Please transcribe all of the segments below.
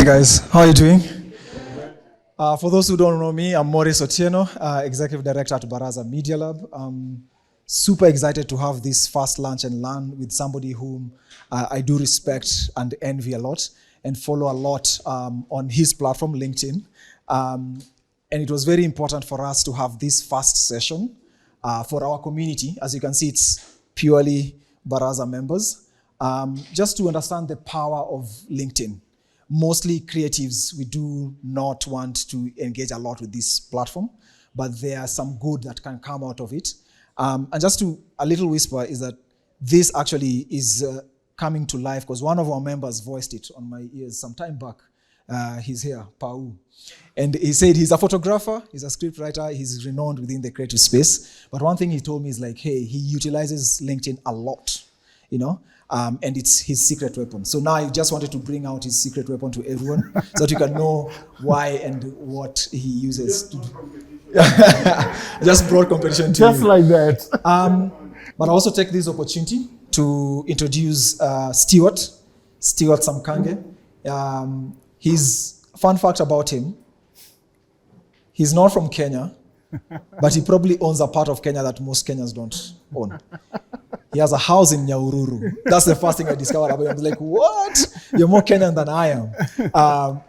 guys, how are you doing? For those who don't know me, I'm Maurice Otieno, Executive Director at Baraza Media Lab. I'm super excited to have this first lunch and learn with somebody whom I do respect and envy a lot and follow a lot on his platform, LinkedIn. And it was very important for us to have this first session for our community. As you can see, it's purely Baraza members. Just to understand the power of LinkedIn. Mostly creatives, we do not want to engage a lot with this platform, but there are some good that can come out of it. And just to a little whisper is that this actually is coming to life because one of our members voiced it on my ears some time back. He's here, Pau. And he said he's a photographer, he's a script writer, he's renowned within the creative space. But one thing he told me is like, hey, he utilizes LinkedIn a lot, you know? And it's his secret weapon. So now I just wanted to bring out his secret weapon to everyone so that you can know why and what he uses. To do. Just brought competition to just you. Like that. But I also take this opportunity to introduce Stewart Samkange. His fun fact about him, he's not from Kenya, but he probably owns a part of Kenya that most Kenyans don't own. He has a house in Nyahururu. That's the first thing I discovered about him. I was like, what? You're more Kenyan than I am.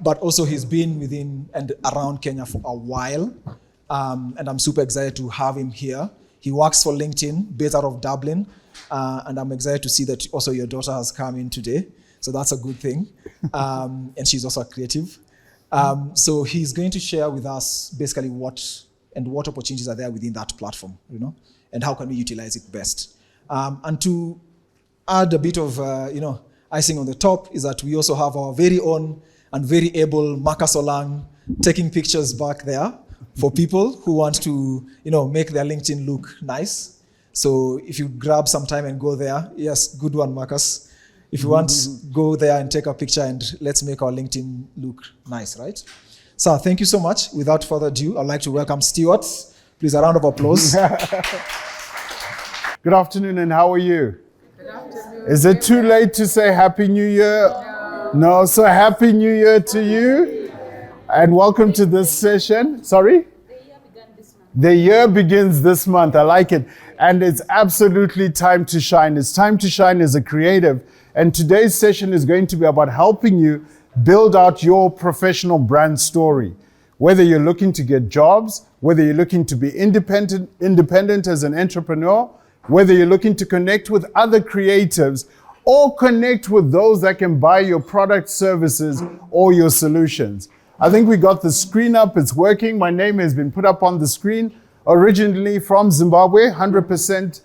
But also he's been within and around Kenya for a while. And I'm super excited to have him here. He works for LinkedIn, based out of Dublin. And I'm excited to see that also your daughter has come in today. So that's a good thing. And she's also a creative. So he's going to share with us basically what opportunities are there within that platform, you know, and how can we utilize it best. And to add a bit of, icing on the top is that we also have our very own and very able Marcus Olang taking pictures back there for people who want to, make their LinkedIn look nice. So if you grab some time and go there, yes, good one, Marcus. If you want, go there and take a picture and let's make our LinkedIn look nice, right? So thank you so much. Without further ado, I'd like to welcome Stewart. Please, a round of applause. Good afternoon, and how are you? Good afternoon. Is it too late to say Happy New Year? No, so Happy New Year to you, and welcome to this session. Sorry? The year begins this month. I like it. And it's absolutely time to shine. It's time to shine as a creative. And today's session is going to be about helping you build out your professional brand story. Whether you're looking to get jobs, whether you're looking to be independent as an entrepreneur, whether you're looking to connect with other creatives or connect with those that can buy your product, services, or your solutions. I think we got the screen up, it's working. My name has been put up on the screen. Originally from Zimbabwe, 100%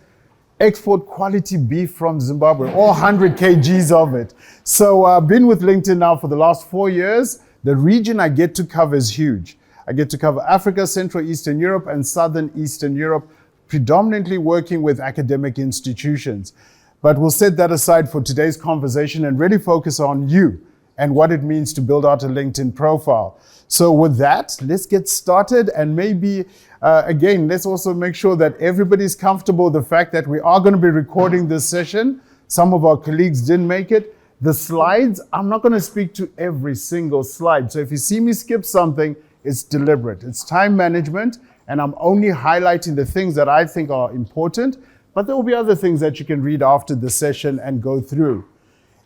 export quality beef from Zimbabwe, all 100 kgs of it. So I've been with LinkedIn now for the last 4 years. The region I get to cover is huge. I get to cover Africa, Central Eastern Europe, and Southern Eastern Europe, predominantly working with academic institutions. But we'll set that aside for today's conversation and really focus on you and what it means to build out a LinkedIn profile. So with that, let's get started, and maybe, again, let's also make sure that everybody's comfortable with the fact that we are going to be recording this session. Some of our colleagues didn't make it. The slides, I'm not going to speak to every single slide. So if you see me skip something, it's deliberate. It's time management, and I'm only highlighting the things that I think are important, but there will be other things that you can read after the session and go through.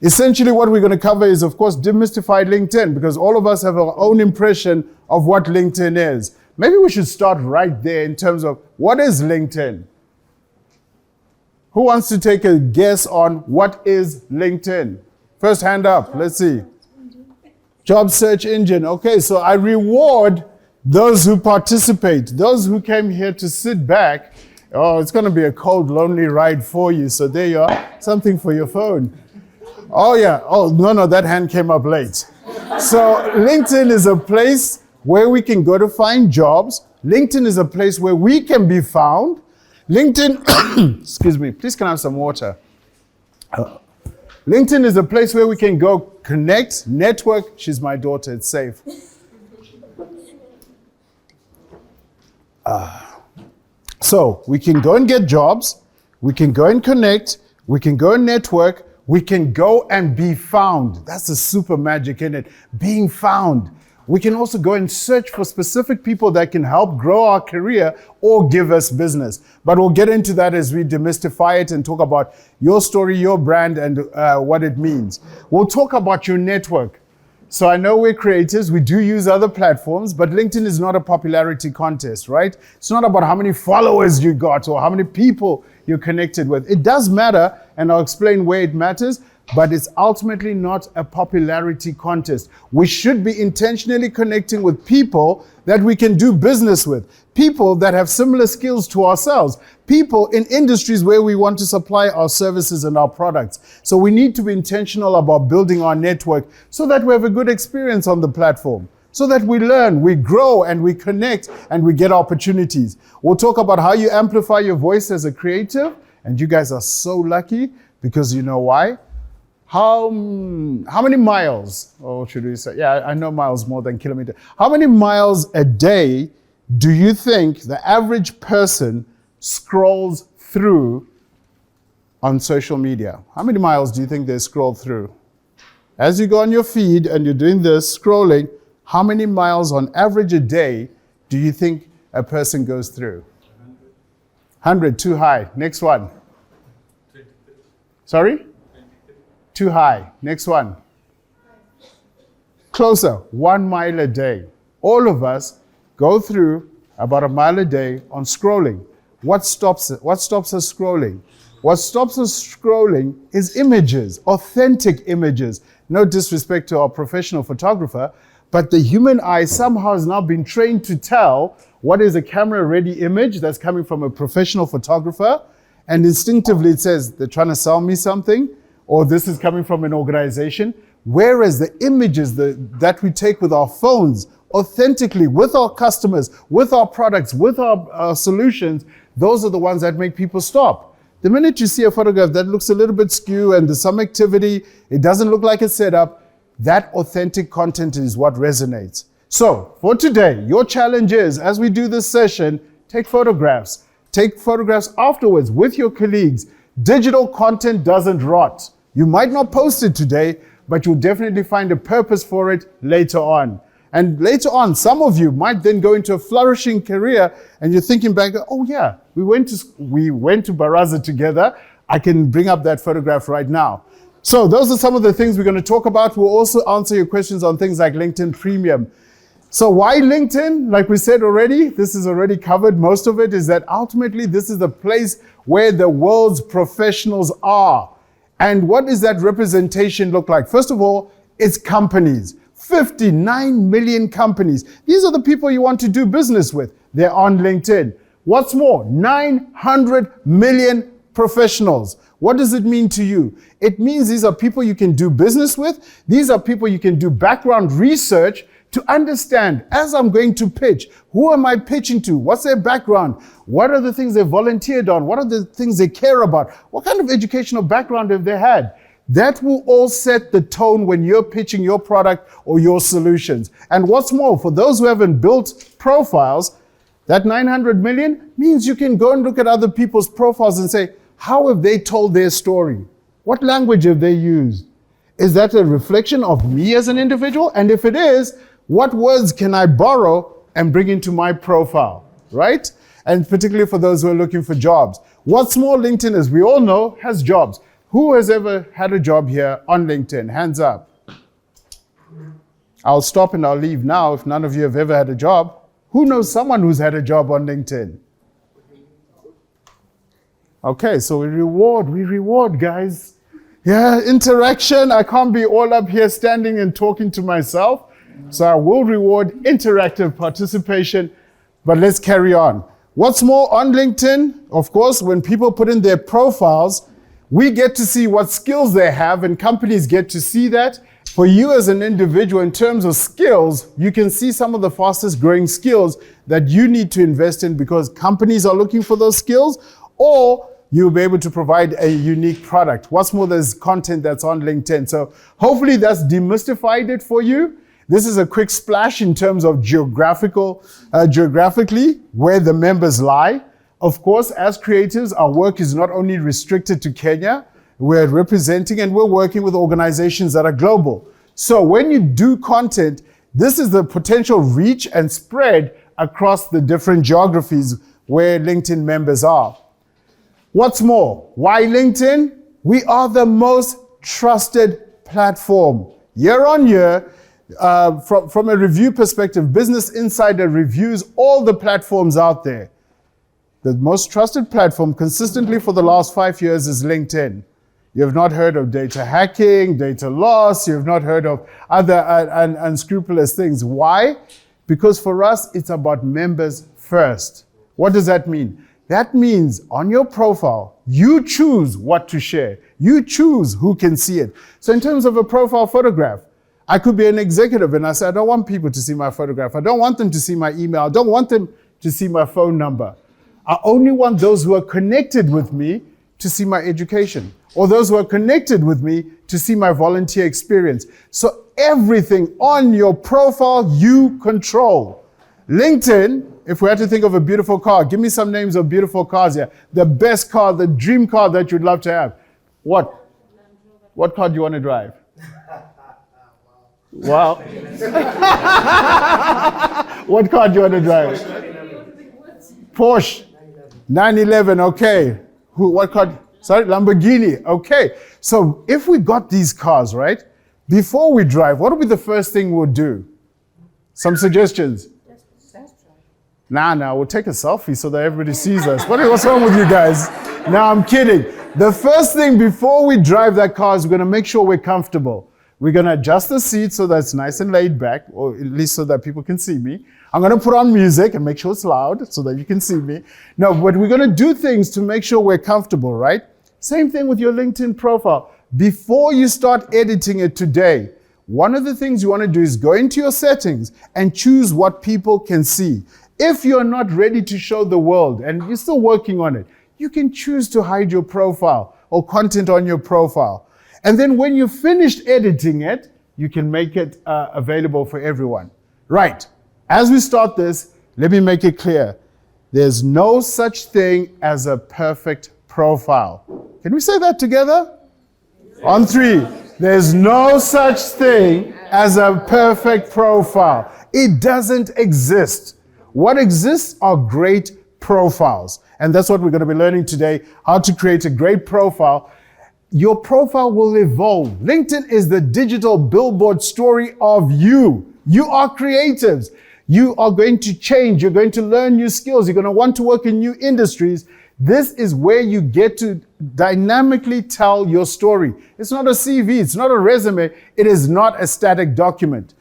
Essentially, what we're going to cover is, of course, demystify LinkedIn, because all of us have our own impression of what LinkedIn is. Maybe we should start right there in terms of what is LinkedIn? Who wants to take a guess on what is LinkedIn? First hand up, let's see. Job search engine. Okay, so I reward those who participate, those who came here to sit back. Oh, it's going to be a cold, lonely ride for you. So there you are, something for your phone. Oh yeah, oh no, that hand came up late. So LinkedIn is a place where we can go to find jobs. LinkedIn is a place where we can be found. LinkedIn, excuse me, please can I have some water? LinkedIn is a place where we can go connect, network. She's my daughter, it's safe. So we can go and get jobs, we can go and connect, we can go and network, We can go and be found. That's the super magic in it, being found. We can also go and search for specific people that can help grow our career or give us business. But we'll get into that as we demystify it and talk about your story, your brand, and what it means. We'll talk about your network. So I know we're creators, we do use other platforms, but LinkedIn is not a popularity contest, right? It's not about how many followers you got or how many people you're connected with. It does matter, and I'll explain where it matters, but it's ultimately not a popularity contest. We should be intentionally connecting with people that we can do business with, people that have similar skills to ourselves, people in industries where we want to supply our services and our products. So we need to be intentional about building our network so that we have a good experience on the platform, so that we learn, we grow, and we connect, and we get opportunities. We'll talk about how you amplify your voice as a creative, and you guys are so lucky because you know why? How many miles, or should we say, yeah, I know miles more than kilometers. How many miles a day do you think the average person scrolls through on social media? How many miles do you think they scroll through? As you go on your feed and you're doing this scrolling, how many miles on average a day do you think a person goes through? 100, too high. Next one. Sorry? Too high. Next one. Closer. 1 mile a day. All of us go through about a mile a day on scrolling. What stops it? What stops us scrolling? What stops us scrolling is images, authentic images. No disrespect to our professional photographer, but the human eye somehow has now been trained to tell what is a camera-ready image that's coming from a professional photographer, and instinctively it says, they're trying to sell me something, or this is coming from an organization, whereas the images that we take with our phones, authentically, with our customers, with our products, with our solutions, those are the ones that make people stop. The minute you see a photograph that looks a little bit skew and there's some activity, it doesn't look like a setup, that authentic content is what resonates. So for today, your challenge is, as we do this session, take photographs. Take photographs afterwards with your colleagues. Digital content doesn't rot. You might not post it today, but you'll definitely find a purpose for it later on. And later on, some of you might then go into a flourishing career and you're thinking back, oh yeah, we went to Baraza together. I can bring up that photograph right now. So those are some of the things we're going to talk about. We'll also answer your questions on things like LinkedIn Premium. So why LinkedIn? Like we said already, this is already covered. Most of it is that ultimately this is the place where the world's professionals are. And what does that representation look like? First of all, it's companies. 59 million companies. These are the people you want to do business with. They're on LinkedIn. What's more, 900 million professionals. What does it mean to you? It means these are people you can do business with. These are people you can do background research to understand, as I'm going to pitch, who am I pitching to? What's their background? What are the things they volunteered on? What are the things they care about? What kind of educational background have they had? That will all set the tone when you're pitching your product or your solutions. And what's more, for those who haven't built profiles, that 900 million means you can go and look at other people's profiles and say, how have they told their story? What language have they used? Is that a reflection of me as an individual? And if it is, what words can I borrow and bring into my profile, right? And particularly for those who are looking for jobs. What's more, LinkedIn, as we all know, has jobs. Who has ever had a job here on LinkedIn? Hands up. I'll stop and I'll leave now if none of you have ever had a job. Who knows someone who's had a job on LinkedIn? Okay, so we reward, guys. Yeah, interaction. I can't be all up here standing and talking to myself. So I will reward interactive participation, but let's carry on. What's more, on LinkedIn, of course, when people put in their profiles, we get to see what skills they have and companies get to see that. For you as an individual, in terms of skills, you can see some of the fastest growing skills that you need to invest in because companies are looking for those skills, or you'll be able to provide a unique product. What's more, there's content that's on LinkedIn. So hopefully that's demystified it for you. This is a quick splash in terms of geographically where the members lie. Of course, as creatives, our work is not only restricted to Kenya. We're representing and we're working with organizations that are global. So when you do content, this is the potential reach and spread across the different geographies where LinkedIn members are. What's more, why LinkedIn? We are the most trusted platform. Year on year, from a review perspective, Business Insider reviews all the platforms out there. The most trusted platform consistently for the last 5 years is LinkedIn. You have not heard of data hacking, data loss. You have not heard of other unscrupulous things. Why? Because for us, it's about members first. What does that mean? That means on your profile, you choose what to share. You choose who can see it. So in terms of a profile photograph, I could be an executive and I say, I don't want people to see my photograph. I don't want them to see my email. I don't want them to see my phone number. I only want those who are connected with me to see my education, or those who are connected with me to see my volunteer experience. So everything on your profile, you control. LinkedIn, if we had to think of a beautiful car, give me some names of beautiful cars here. The best car, the dream car that you'd love to have. What? What car do you want to drive? Wow. What car do you want to drive? Porsche. 911, okay. What car? Sorry, Lamborghini. Okay. So if we got these cars, right? Before we drive, what would be the first thing we'll do? Some suggestions? Nah, we'll take a selfie so that everybody sees us. What's wrong with you guys? No, I'm kidding. The first thing before we drive that car is we're going to make sure we're comfortable. We're going to adjust the seat so that it's nice and laid back, or at least so that people can see me. I'm going to put on music and make sure it's loud so that you can see me. No, but we're going to do things to make sure we're comfortable, right? Same thing with your LinkedIn profile. Before you start editing it today, one of the things you want to do is go into your settings and choose what people can see. If you're not ready to show the world and you're still working on it, you can choose to hide your profile or content on your profile. And then when you've finished editing it, you can make it available for everyone. Right. As we start this, let me make it clear. There's no such thing as a perfect profile. Can we say that together? On 3. There's no such thing as a perfect profile. It doesn't exist. What exists are great profiles. And that's what we're going to be learning today, how to create a great profile. Your profile will evolve. LinkedIn is the digital billboard story of you. You are creatives. You are going to change. You're going to learn new skills. You're going to want to work in new industries. This is where you get to dynamically tell your story. It's not a CV. It's not a resume. It is not a static document.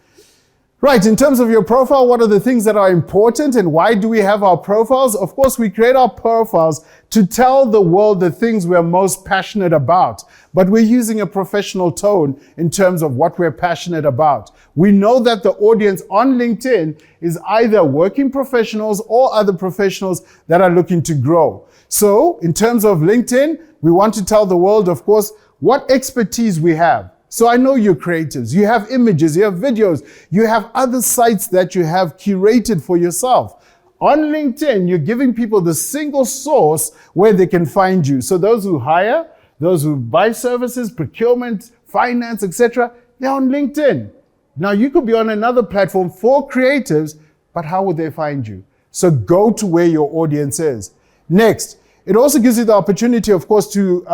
Right, in terms of your profile, what are the things that are important and why do we have our profiles? Of course, we create our profiles to tell the world the things we're most passionate about, but we're using a professional tone in terms of what we're passionate about. We know that the audience on LinkedIn is either working professionals or other professionals that are looking to grow. So in terms of LinkedIn, we want to tell the world, of course, what expertise we have. So I know you're creatives. You have images, you have videos, you have other sites that you have curated for yourself. On LinkedIn, you're giving people the single source where they can find you. So those who hire, those who buy services, procurement, finance, etc., they're on LinkedIn. Now you could be on another platform for creatives, but how would they find you? So go to where your audience is. Next, it also gives you the opportunity, of course, to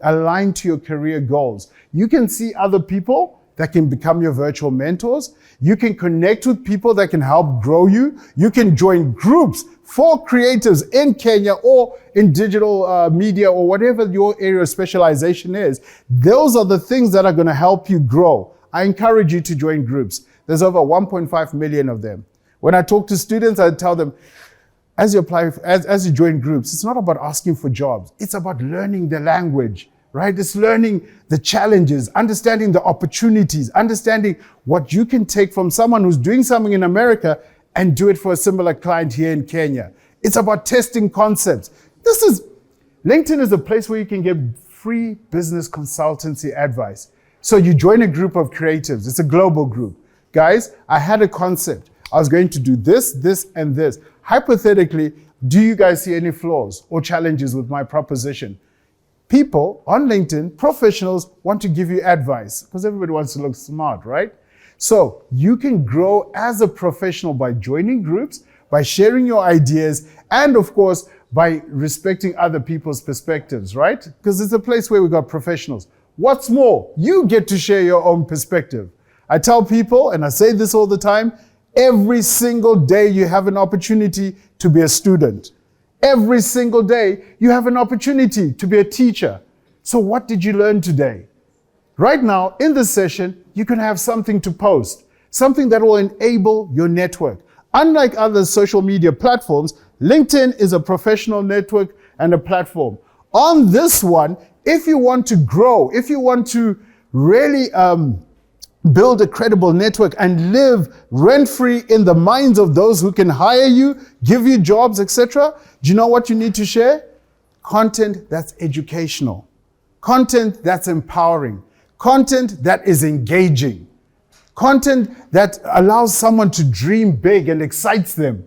align to your career goals. You can see other people that can become your virtual mentors. You can connect with people that can help grow you. You can join groups for creatives in Kenya or in digital media or whatever your area of specialization is. Those are the things that are going to help you grow. I encourage you to join groups. There's over 1.5 million of them. When I talk to students, I tell them, as you join groups, it's not about asking for jobs. It's about learning the language, right? It's learning the challenges, understanding the opportunities, understanding what you can take from someone who's doing something in America and do it for a similar client here in Kenya. It's about testing concepts. LinkedIn is a place where you can get free business consultancy advice. So you join a group of creatives. It's a global group. Guys, I had a concept. I was going to do this, this, and this. Hypothetically, do you guys see any flaws or challenges with my proposition? people on LinkedIn, professionals, want to give you advice because everybody wants to look smart, right? So you can grow as a professional by joining groups, by sharing your ideas, and of course, by respecting other people's perspectives, right? Because it's a place where we got professionals. What's more, you get to share your own perspective. I tell people, and I say this all the time, every single day you have an opportunity to be a student. Every single day you have an opportunity to be a teacher. So what did you learn today? Right now, in this session, you can have something to post, something that will enable your network. Unlike other social media platforms, LinkedIn is a professional network and a platform. On this one, if you want to grow, if you want to really build a credible network and live rent-free in the minds of those who can hire you, give you jobs, etc., do you know what you need to share? Content that's educational, content that's empowering, content that is engaging, content that allows someone to dream big and excites them.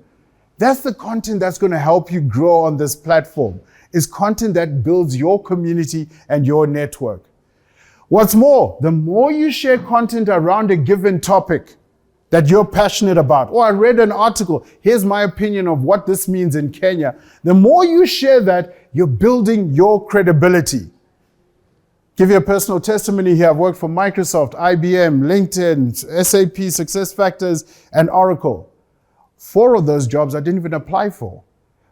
That's the content that's going to help you grow on this platform, is content that builds your community and your network. What's more, the more you share content around a given topic that you're passionate about, or I read an article, here's my opinion of what this means in Kenya, the more you share that, you're building your credibility. Give you a personal testimony here. I've worked for Microsoft, IBM, LinkedIn, SAP, SuccessFactors, and Oracle. 4 of those jobs I didn't even apply for.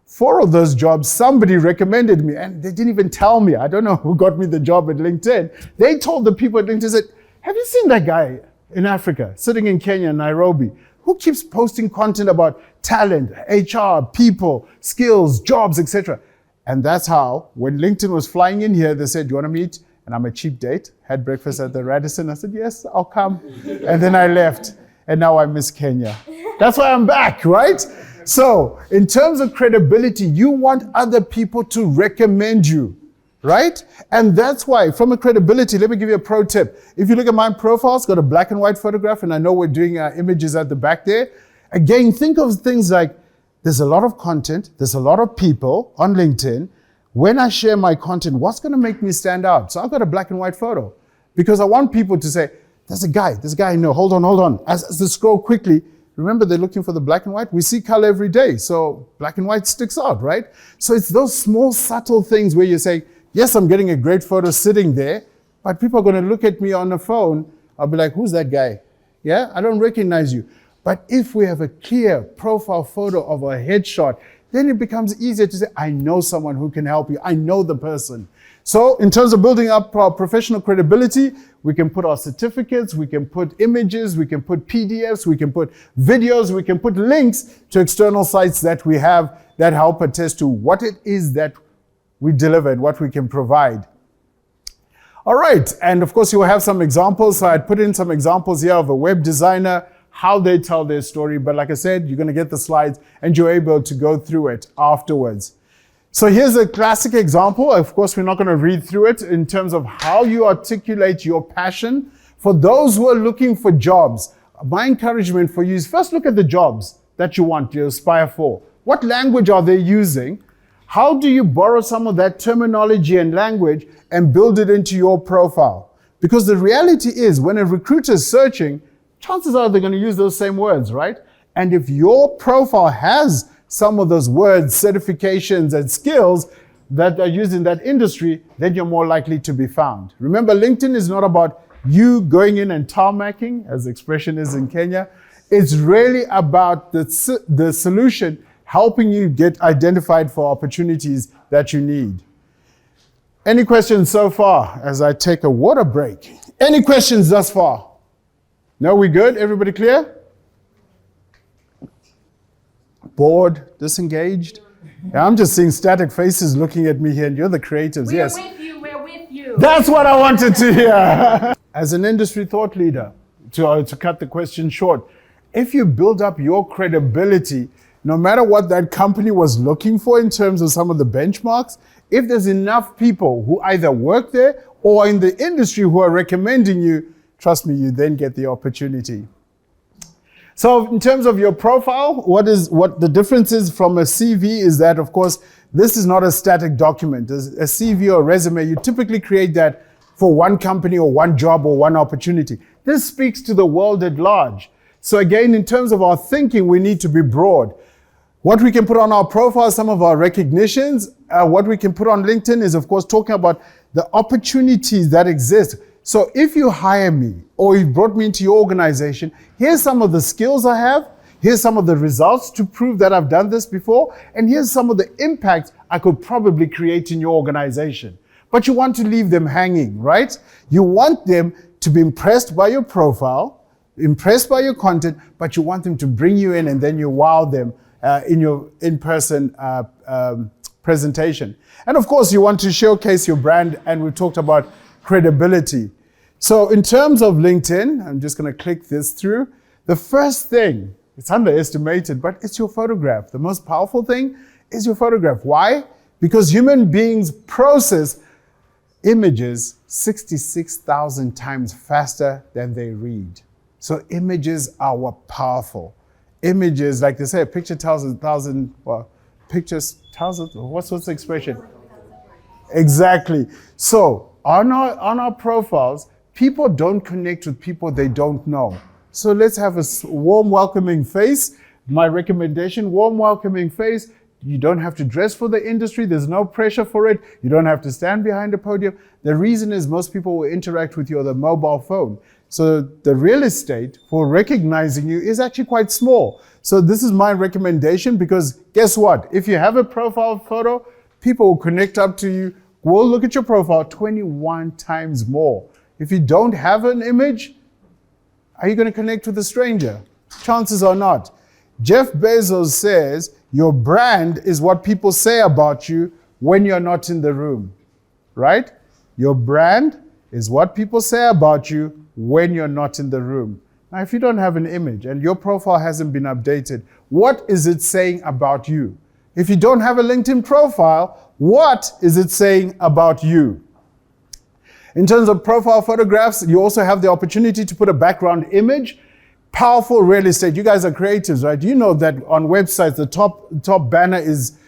4 of those jobs, somebody recommended me, and they didn't even tell me. I don't know who got me the job at LinkedIn. They told the people at LinkedIn, said, have you seen that guy in Africa, sitting in Kenya, Nairobi, who keeps posting content about talent, HR, people, skills, jobs, etc.? And that's how, when LinkedIn was flying in here, they said, do you want to meet? And I'm a cheap date, had breakfast at the Radisson. I said, yes, I'll come. And then I left. And now I miss Kenya. That's why I'm back, right? So in terms of credibility, you want other people to recommend you, right? And that's why, from a credibility, let me give you a pro tip. If you look at my profile, it's got a black and white photograph, and I know we're doing images at the back there. Again, think of things like, there's a lot of content, there's a lot of people on LinkedIn. When I share my content, what's going to make me stand out? So I've got a black and white photo because I want people to say, there's a guy I know, hold on. As they scroll quickly, remember they're looking for the black and white. We see color every day, so black and white sticks out, right? So it's those small, subtle things where you say, yes, I'm getting a great photo sitting there, but people are going to look at me on the phone. I'll be like, who's that guy? Yeah, I don't recognize you. But if we have a clear profile photo of a headshot, then it becomes easier to say, I know someone who can help you. I know the person. So in terms of building up our professional credibility, we can put our certificates, we can put images, we can put PDFs, we can put videos, we can put links to external sites that we have that help attest to what it is that we delivered, what we can provide. All right, and of course you will have some examples. So I'd put in some examples here of a web designer, how they tell their story. But like I said, you're going to get the slides and you're able to go through it afterwards. So here's a classic example. Of course, we're not going to read through it in terms of how you articulate your passion. For those who are looking for jobs, my encouragement for you is first look at the jobs that you want, you aspire for. What language are they using? How do you borrow some of that terminology and language and build it into your profile? Because the reality is when a recruiter is searching, chances are they're going to use those same words, right? And if your profile has some of those words, certifications, and skills that are used in that industry, then you're more likely to be found. Remember, LinkedIn is not about you going in and tarmacking, as the expression is in Kenya. It's really about the solution helping you get identified for opportunities that you need. Any questions so far as I take a water break? Any questions thus far? No, we good? Everybody clear? Bored? Disengaged? Yeah, I'm just seeing static faces looking at me here, and you're the creatives. Yes. We're with you. That's what I wanted to hear. As an industry thought leader, to cut the question short, if you build up your credibility, no matter what that company was looking for in terms of some of the benchmarks, if there's enough people who either work there or in the industry who are recommending you, trust me, you then get the opportunity. So in terms of your profile, what the difference is from a CV is that, of course, This is not a static document. A CV or resume, you typically create that for one company or one job or one opportunity. This speaks to the world at large. So again, in terms of our thinking, we need to be broad. What we can put on our profile, some of our recognitions, what we can put on LinkedIn is, of course, talking about the opportunities that exist. So if you hire me or you brought me into your organization, here's some of the skills I have, here's some of the results to prove that I've done this before, and here's some of the impact I could probably create in your organization. But you want to leave them hanging, right? You want them to be impressed by your profile, impressed by your content, but you want them to bring you in and then you wow them in your in-person presentation. And of course, you want to showcase your brand, and we talked about credibility. So in terms of LinkedIn, I'm just going to click this through. The first thing, it's underestimated, but it's your photograph. The most powerful thing is your photograph. Why? Because human beings process images 66,000 times faster than they read. So images are powerful. Images, like they say, a picture tells 1,000, well, pictures tells us, what's the expression? Exactly. So on our profiles, people don't connect with people they don't know. So let's have a warm, welcoming face. My recommendation, warm, welcoming face. You don't have to dress for the industry. There's no pressure for it. You don't have to stand behind a podium. The reason is most people will interact with you on the mobile phone. So the real estate for recognizing you is actually quite small. So this is my recommendation, because guess what? If you have a profile photo, people will connect up to you, will look at your profile 21 times more. If you don't have an image, are you going to connect with a stranger? Chances are not. Jeff Bezos says, your brand is what people say about you when you're not in the room, right? Your brand is what people say about you when you're not in the room. Now, if you don't have an image and your profile hasn't been updated, what is it saying about you? If you don't have a LinkedIn profile, what is it saying about you? In terms of profile photographs, you also have the opportunity to put a background image. Powerful real estate. You guys are creatives, right? You know that on websites, the top banner is,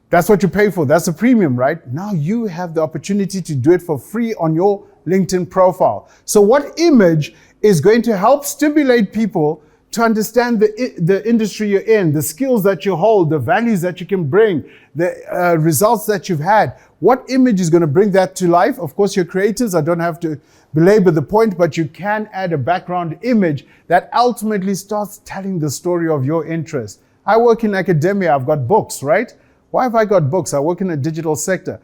that's what you pay for. That's a premium, right? Now you have the opportunity to do it for free on your LinkedIn profile. So what image is going to help stimulate people to understand the industry you're in, the skills that you hold, the values that you can bring, the results that you've had? What image is going to bring that to life? Of course, you're creatives. I don't have to belabor the point, but you can add a background image that ultimately starts telling the story of your interest. I work in academia. I've got books, right? Why have I got books? I work in a digital sector.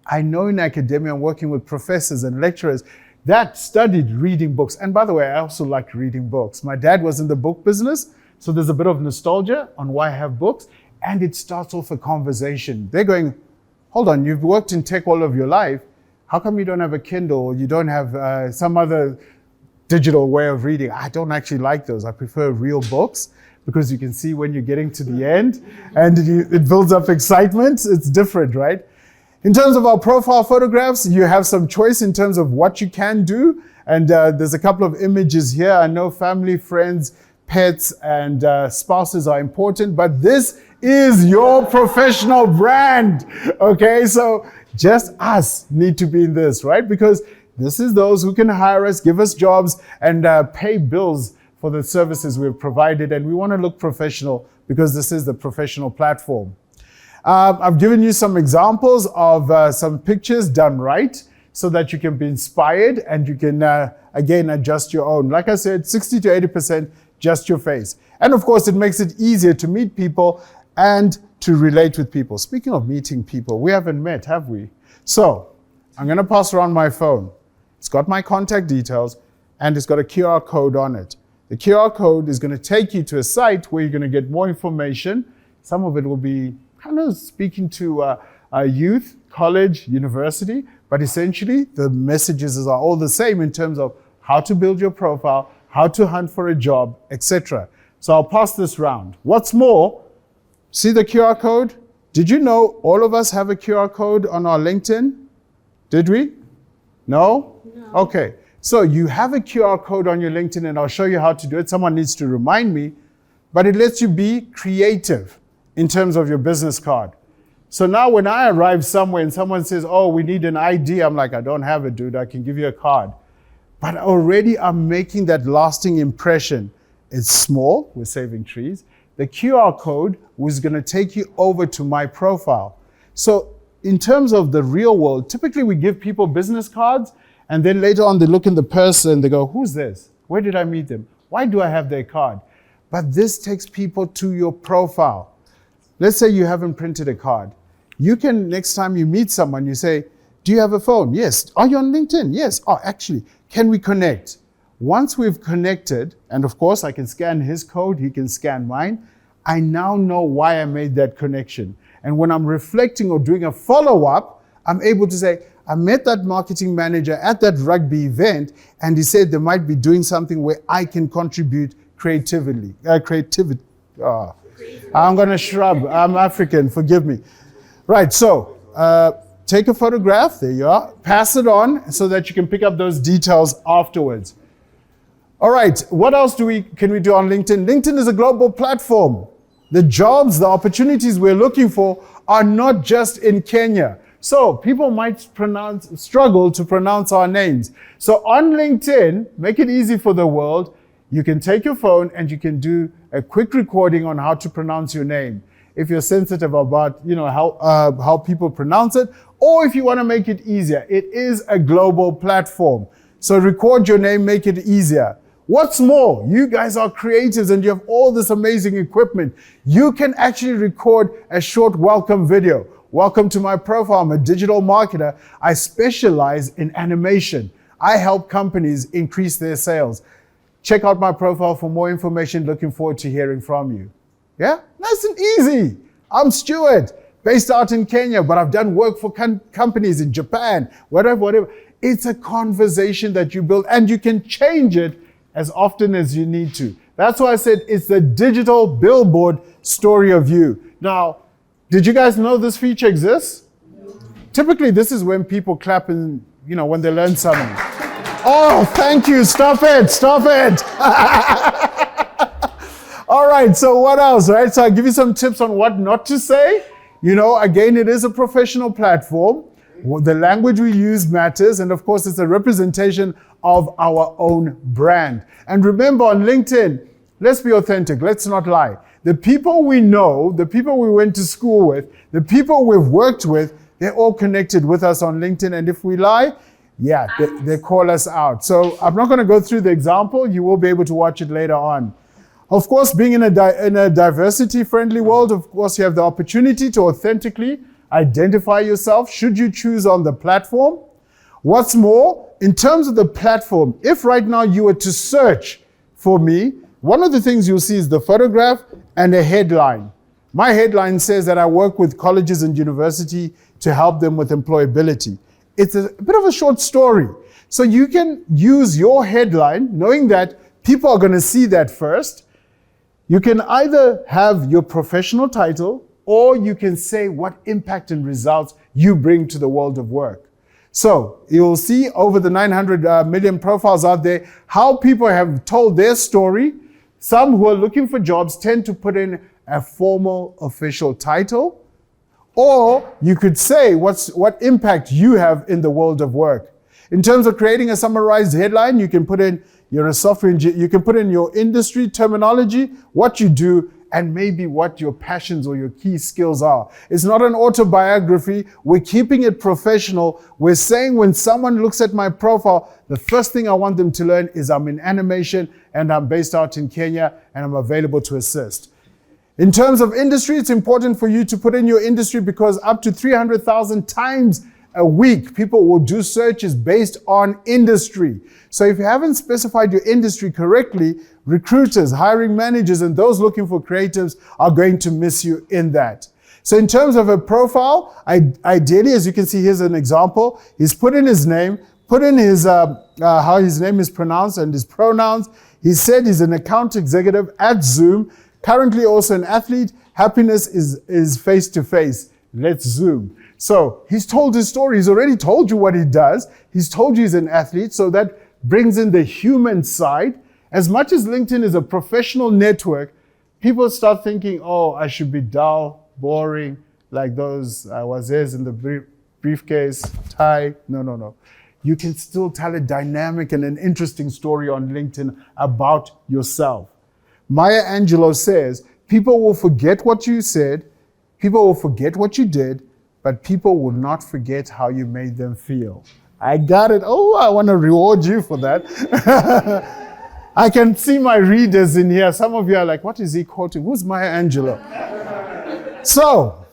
I know in academia, I'm working with professors and lecturers that studied reading books. And by the way, I also like reading books. My dad was in the book business, so there's a bit of nostalgia on why I have books, and it starts off a conversation. They're going, hold on, you've worked in tech all of your life. How come you don't have a Kindle, or you don't have some other digital way of reading? I don't actually like those. I prefer real books, because you can see when you're getting to the end and it builds up excitement. It's different, right? In terms of our profile photographs, you have some choice in terms of what you can do. And there's a couple of images here. I know family, friends, pets, and spouses are important, but this is your professional brand, okay? So just us need to be in this, right? Because this is those who can hire us, give us jobs, and pay bills for the services we've provided. And we want to look professional because this is the professional platform. I've given you some examples of some pictures done right so that you can be inspired and you can, again, adjust your own. Like I said, 60 to 80% just your face. And of course, it makes it easier to meet people and to relate with people. Speaking of meeting people, we haven't met, have we? So I'm going to pass around my phone. It's got my contact details and it's got a QR code on it. The QR code is going to take you to a site where you're going to get more information. Some of it will be kind of speaking to youth, college, university, but essentially the messages are all the same in terms of how to build your profile, how to hunt for a job, etc. So I'll pass this round. What's more, see the QR code? Did you know all of us have a QR code on our LinkedIn? Did we? No? No. Okay. So you have a QR code on your LinkedIn, and I'll show you how to do it. Someone needs to remind me, but it lets you be creative in terms of your business card. So now when I arrive somewhere and someone says, oh, we need an ID, I'm like, I don't have it, dude. I can give you a card. But already I'm making that lasting impression. It's small, we're saving trees. The QR code was gonna take you over to my profile. So in terms of the real world, typically we give people business cards, and then later on they look in the person, they go, who's this? Where did I meet them? Why do I have their card? But this takes people to your profile. Let's say you haven't printed a card. You can, next time you meet someone, you say, do you have a phone? Yes. Are you on LinkedIn? Yes. Oh, actually, can we connect? Once we've connected, and of course I can scan his code, he can scan mine, I now know why I made that connection. And when I'm reflecting or doing a follow-up, I'm able to say, I met that marketing manager at that rugby event, and he said they might be doing something where I can contribute creatively. I'm going to shrub. I'm African. Forgive me. Right. So take a photograph. There you are. Pass it on so that you can pick up those details afterwards. All right. What else can we do on LinkedIn? LinkedIn is a global platform. The jobs, the opportunities we're looking for are not just in Kenya. So people might struggle to pronounce our names. So on LinkedIn, make it easy for the world. You can take your phone and you can do a quick recording on how to pronounce your name. If you're sensitive about, how people pronounce it, or if you want to make it easier, it is a global platform. So record your name, make it easier. What's more, you guys are creatives and you have all this amazing equipment. You can actually record a short welcome video. Welcome to my profile. I'm a digital marketer. I specialize in animation. I help companies increase their sales. Check out my profile for more information. Looking forward to hearing from you. Yeah? Nice and easy. I'm Stewart, based out in Kenya, but I've done work for companies in Japan, whatever. It's a conversation that you build, and you can change it as often as you need to. That's why I said it's the digital billboard story of you. Now, did you guys know this feature exists? Typically, this is when people clap and, when they learn something. Oh, thank you. Stop it. All right. So what else, right? So I'll give you some tips on what not to say. Again, it is a professional platform. The language we use matters. And of course, it's a representation of our own brand. And remember, on LinkedIn, let's be authentic. Let's not lie. The people we know, the people we went to school with, the people we've worked with, they're all connected with us on LinkedIn. And if we lie, they call us out. So I'm not going to go through the example. You will be able to watch it later on. Of course, being in a diversity-friendly world, of course, you have the opportunity to authentically identify yourself should you choose on the platform. What's more, in terms of the platform, if right now you were to search for me, one of the things you'll see is the photograph and a headline. My headline says that I work with colleges and university to help them with employability. It's a bit of a short story. So you can use your headline, knowing that people are going to see that first. You can either have your professional title, or you can say what impact and results you bring to the world of work. So you'll see over the 900 million profiles out there, how people have told their story. Some who are looking for jobs tend to put in a formal official title, or you could say what impact you have in the world of work. In terms of creating a summarized headline, you can put in you're a software engineer, you can put in your industry terminology, what you do, and maybe what your passions or your key skills are. It's not an autobiography. We're keeping it professional. We're saying when someone looks at my profile, the first thing I want them to learn is I'm in animation and I'm based out in Kenya and I'm available to assist. In terms of industry, it's important for you to put in your industry because up to 300,000 times a week, people will do searches based on industry. So if you haven't specified your industry correctly, recruiters, hiring managers, and those looking for creatives are going to miss you in that. So in terms of a profile, ideally, as you can see, here's an example. He's put in his name, put in his how his name is pronounced and his pronouns. He said he's an account executive at Zoom, currently also an athlete. Happiness is face-to-face. Let's Zoom. So he's told his story. He's already told you what he does. He's told you he's an athlete. So that brings in the human side. As much as LinkedIn is a professional network, people start thinking, oh, I should be dull, boring, like those wazers in the briefcase, tie. No. You can still tell a dynamic and an interesting story on LinkedIn about yourself. Maya Angelou says, people will forget what you said, people will forget what you did, but people will not forget how you made them feel. I got it. Oh, I want to reward you for that. I can see my readers in here. Some of you are like, what is he quoting? Who's Maya Angelou? So,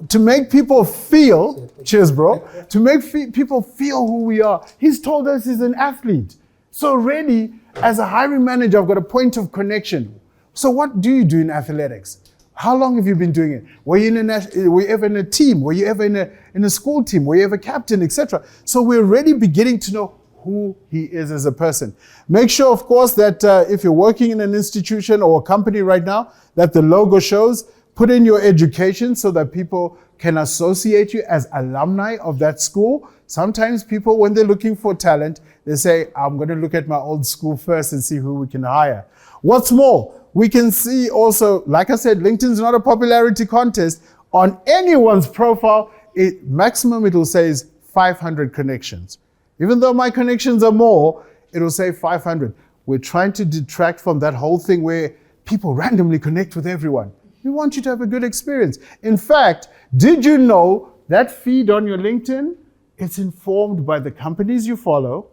to make people feel, cheers bro, to make people feel who we are. He's told us he's an athlete. So already, as a hiring manager, I've got a point of connection. So what do you do in athletics? How long have you been doing it? Were you ever in a team? Were you ever in a school team? Were you ever captain, etc.? So we're already beginning to know who he is as a person. Make sure, of course, that if you're working in an institution or a company right now, that the logo shows. Put in your education so that people can associate you as alumni of that school. Sometimes people, when they're looking for talent, they say, I'm going to look at my old school first and see who we can hire. What's more, we can see also, like I said, LinkedIn's not a popularity contest. On anyone's profile, maximum it will say is 500 connections. Even though my connections are more, it will say 500. We're trying to detract from that whole thing where people randomly connect with everyone. We want you to have a good experience. In fact, did you know that feed on your LinkedIn, it's informed by the companies you follow,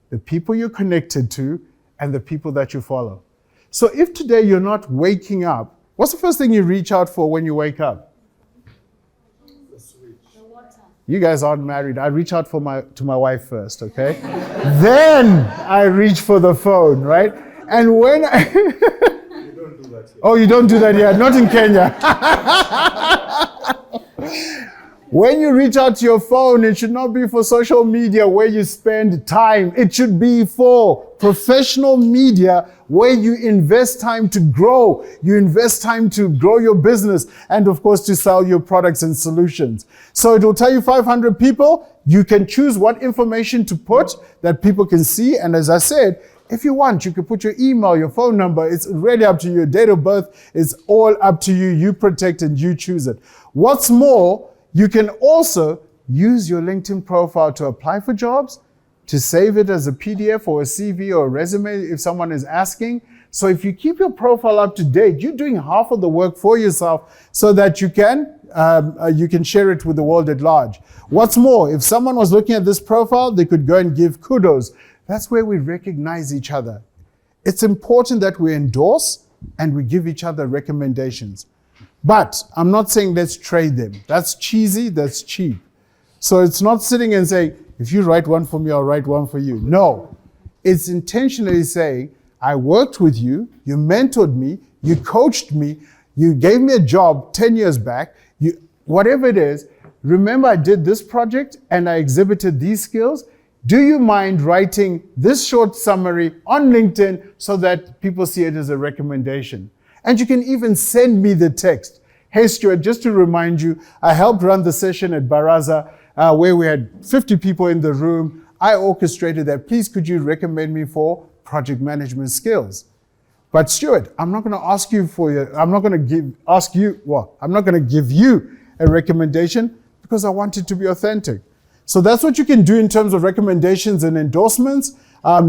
the people you're connected to, and the people that you follow. So if today you're not waking up, what's the first thing you reach out for when you wake up? The water. You guys aren't married. I reach out to my wife first, okay? Then I reach for the phone, right? And when Oh, you don't do that yet? Not in Kenya. When you reach out to your phone, it should not be for social media where you spend time. It should be for professional media where you invest time to grow. You invest time to grow your business and, of course, to sell your products and solutions. So it will tell you 500 people. You can choose what information to put that people can see. And as I said, if you want, you can put your email, your phone number. It's really up to you. Your date of birth is all up to you. You protect and you choose it. What's more, you can also use your LinkedIn profile to apply for jobs, to save it as a PDF or a CV or a resume if someone is asking. So if you keep your profile up to date, you're doing half of the work for yourself so that you can share it with the world at large. What's more, if someone was looking at this profile, they could go and give kudos. That's where we recognize each other. It's important that we endorse and we give each other recommendations. But I'm not saying let's trade them. That's cheesy, that's cheap. So it's not sitting and saying, if you write one for me, I'll write one for you. No, it's intentionally saying, I worked with you, you mentored me, you coached me, you gave me a job 10 years back, whatever it is, remember I did this project and I exhibited these skills. Do you mind writing this short summary on LinkedIn so that people see it as a recommendation? And you can even send me the text. Hey, Stewart, just to remind you, I helped run the session at Baraza where we had 50 people in the room. I orchestrated that. Please, could you recommend me for project management skills? But Stewart, I'm not going to ask you I'm not going to give you a recommendation because I want it to be authentic. So that's what you can do in terms of recommendations and endorsements.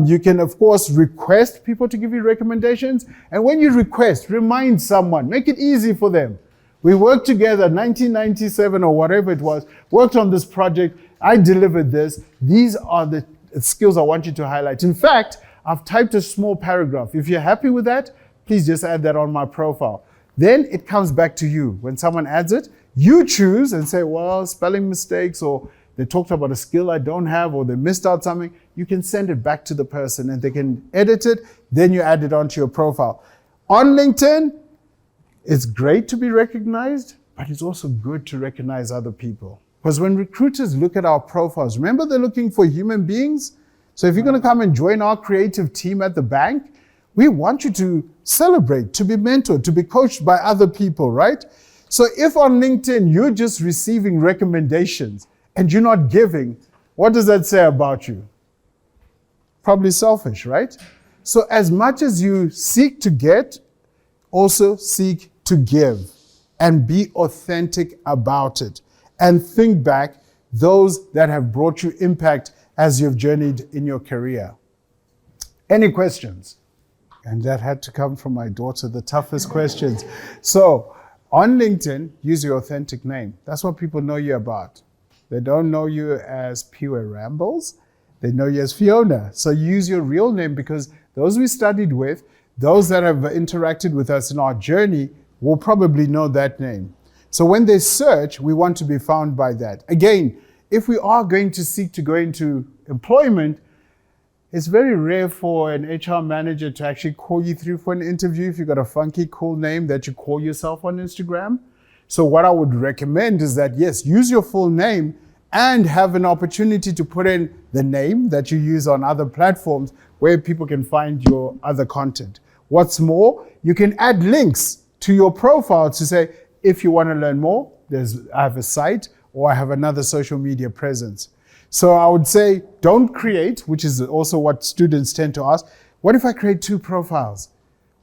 You can, of course, request people to give you recommendations. And when you request, remind someone, make it easy for them. We worked together, 1997 or whatever it was, worked on this project. I delivered this. These are the skills I want you to highlight. In fact, I've typed a small paragraph. If you're happy with that, please just add that on my profile. Then it comes back to you. When someone adds it, you choose and say, well, spelling mistakes, or they talked about a skill I don't have, or they missed out something. You can send it back to the person and they can edit it. Then you add it onto your profile. On LinkedIn, it's great to be recognized, but it's also good to recognize other people. Because when recruiters look at our profiles, remember they're looking for human beings? So if you're going to come and join our creative team at the bank, we want you to celebrate, to be mentored, to be coached by other people, right? So if on LinkedIn you're just receiving recommendations and you're not giving, what does that say about you? Probably selfish, right? So as much as you seek to get, also seek to give. and be authentic about it. And think back those that have brought you impact as you've journeyed in your career. Any questions? And that had to come from my daughter, the toughest questions. So on LinkedIn, use your authentic name. That's what people know you about. They don't know you as Pure Rambles. They know you as Fiona. So use your real name, because those we studied with, those that have interacted with us in our journey will probably know that name. So when they search, we want to be found by that. Again, if we are going to seek to go into employment, it's very rare for an HR manager to actually call you through for an interview if you've got a funky, cool name that you call yourself on Instagram. So what I would recommend is that, yes, use your full name and have an opportunity to put in the name that you use on other platforms where people can find your other content. What's more, you can add links to your profile to say, if you want to learn more, I have a site or I have another social media presence. So I would say don't create, which is also what students tend to ask, what if I create 2 profiles?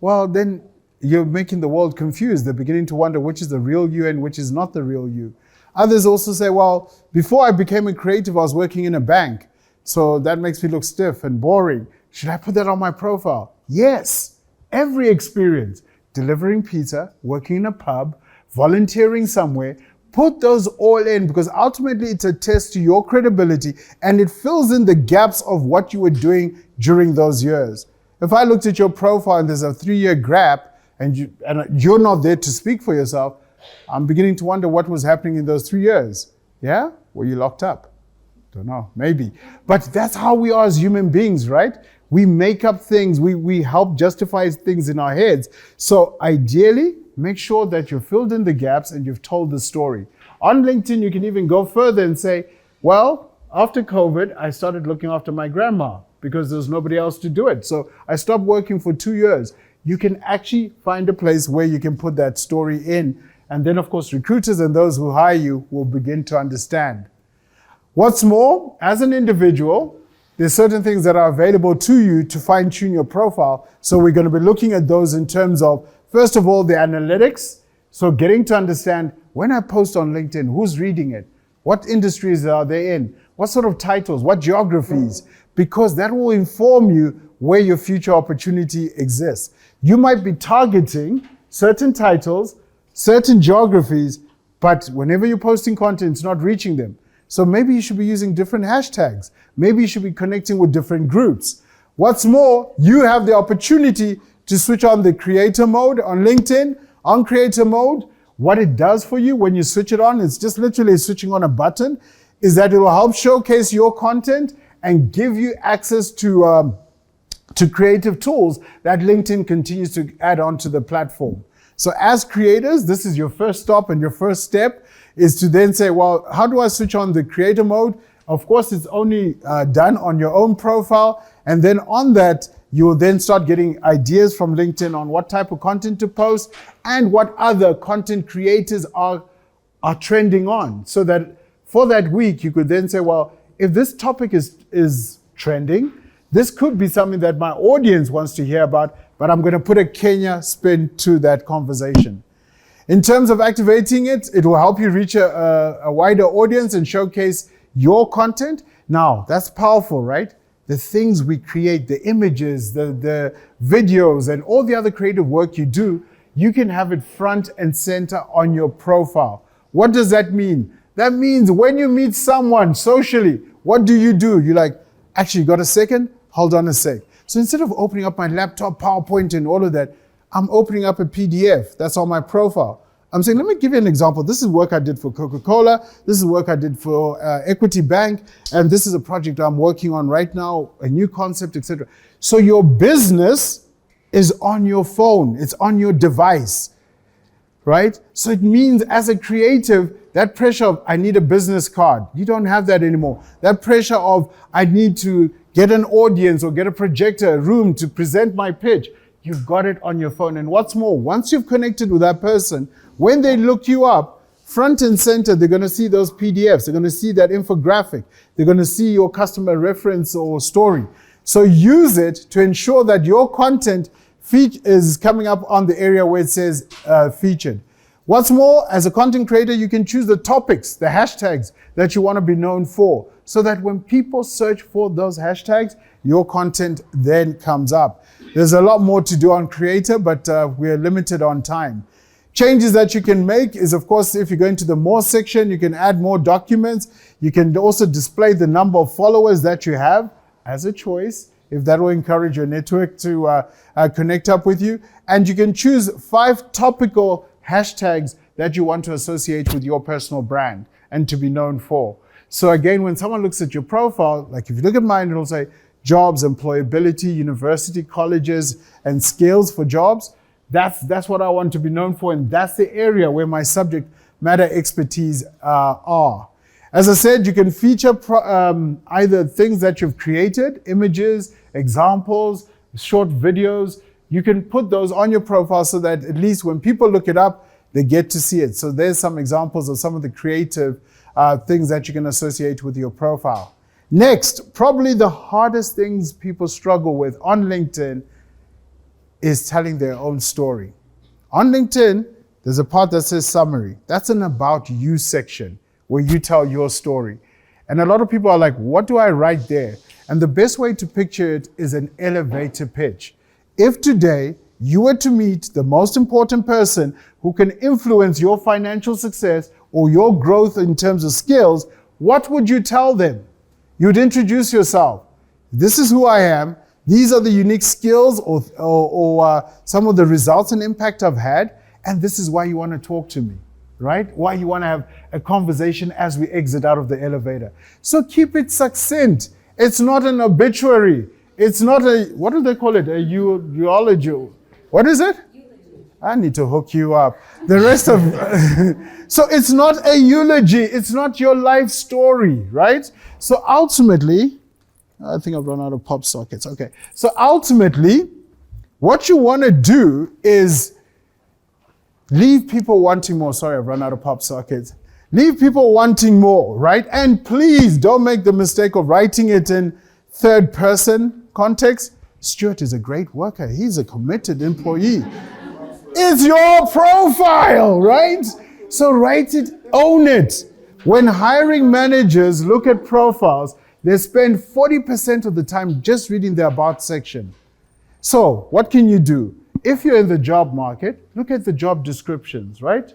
Well, then you're making the world confused. They're beginning to wonder which is the real you and which is not the real you. Others also say, well, before I became a creative, I was working in a bank. So that makes me look stiff and boring. Should I put that on my profile? Yes, every experience, delivering pizza, working in a pub, volunteering somewhere, put those all in, because ultimately it's a test to your credibility and it fills in the gaps of what you were doing during those years. If I looked at your profile and there's a 3-year gap and you're not there to speak for yourself, I'm beginning to wonder what was happening in those 3 years. Yeah? Were you locked up? Don't know, maybe. But that's how we are as human beings, right? We make up things, we help justify things in our heads. So ideally, make sure that you've filled in the gaps and you've told the story. On LinkedIn, you can even go further and say, well, after COVID, I started looking after my grandma because there's nobody else to do it. So I stopped working for 2 years. You can actually find a place where you can put that story in. And then, of course, recruiters and those who hire you will begin to understand. What's more, as an individual, there's certain things that are available to you to fine-tune your profile. So we're going to be looking at those in terms of, first of all, the analytics. So getting to understand, when I post on LinkedIn, who's reading it? What industries are they in? What sort of titles? What geographies? Because that will inform you where your future opportunity exists. You might be targeting certain titles, certain geographies, but whenever you're posting content, it's not reaching them. So maybe you should be using different hashtags. Maybe you should be connecting with different groups. What's more, you have the opportunity to switch on the creator mode on LinkedIn. On creator mode, what it does for you when you switch it on, it's just literally switching on a button, is that it will help showcase your content and give you access to creative tools that LinkedIn continues to add on to the platform. So as creators, this is your first stop and your first step is to then say, well, how do I switch on the creator mode? Of course, it's only done on your own profile. And then on that, you will then start getting ideas from LinkedIn on what type of content to post and what other content creators are trending on. So that for that week, you could then say, well, if this topic is trending, this could be something that my audience wants to hear about, but I'm going to put a Kenya spin to that conversation. In terms of activating it, it will help you reach a wider audience and showcase your content. Now, that's powerful, right? The things we create, the images, the videos, and all the other creative work you do, you can have it front and center on your profile. What does that mean? That means when you meet someone socially, what do? You're like, actually, you got a second? Hold on a sec. So instead of opening up my laptop, PowerPoint, and all of that, I'm opening up a PDF that's on my profile. I'm saying, let me give you an example. This is work I did for Coca-Cola. This is work I did for Equity Bank. And this is a project I'm working on right now, a new concept, etc. So your business is on your phone. It's on your device, right? So it means as a creative, that pressure of, I need a business card. You don't have that anymore. That pressure of, I need to get an audience or get a projector, a room to present my pitch. You've got it on your phone. And what's more, once you've connected with that person, when they look you up, front and center, they're going to see those PDFs. They're going to see that infographic. They're going to see your customer reference or story. So use it to ensure that your content is coming up on the area where it says featured. What's more, as a content creator, you can choose the topics, the hashtags that you want to be known for, so that when people search for those hashtags, your content then comes up. There's a lot more to do on Creator, but we're limited on time. Changes that you can make is, of course, if you go into the More section, you can add more documents. You can also display the number of followers that you have as a choice, if that will encourage your network to connect up with you. And you can choose 5 topical hashtags that you want to associate with your personal brand and to be known for. So again, when someone looks at your profile, like if you look at mine, it'll say jobs, employability, university, colleges, and skills for jobs. That's what I want to be known for, and that's the area where my subject matter expertise are. As I said, you can feature either things that you've created, images, examples, short videos. You can put those on your profile so that at least when people look it up, they get to see it. So there's some examples of some of the creative things that you can associate with your profile. Next, probably the hardest things people struggle with on LinkedIn is telling their own story. On LinkedIn, there's a part that says summary. That's an about you section where you tell your story. And a lot of people are like, what do I write there? And the best way to picture it is an elevator pitch. If today you were to meet the most important person who can influence your financial success or your growth in terms of skills, what would you tell them? You'd introduce yourself. This is who I am. These are the unique skills or some of the results and impact I've had. And this is why you want to talk to me, right? Why you want to have a conversation as we exit out of the elevator. So keep it succinct. It's not an obituary. It's not a, what do they call it? A eulogy. What is it? I need to hook you up. The rest of, so it's not a eulogy. It's not your life story, right? So ultimately, I think I've run out of pop sockets. Okay. So ultimately, what you want to do is leave people wanting more. Sorry, I've run out of pop sockets. Leave people wanting more, right? And please don't make the mistake of writing it in third person context. Stewart is a great worker. He's a committed employee. It's your profile, right? So write it, own it. When hiring managers look at profiles, they spend 40% of the time just reading the about section. So what can you do? If you're in the job market, look at the job descriptions, right?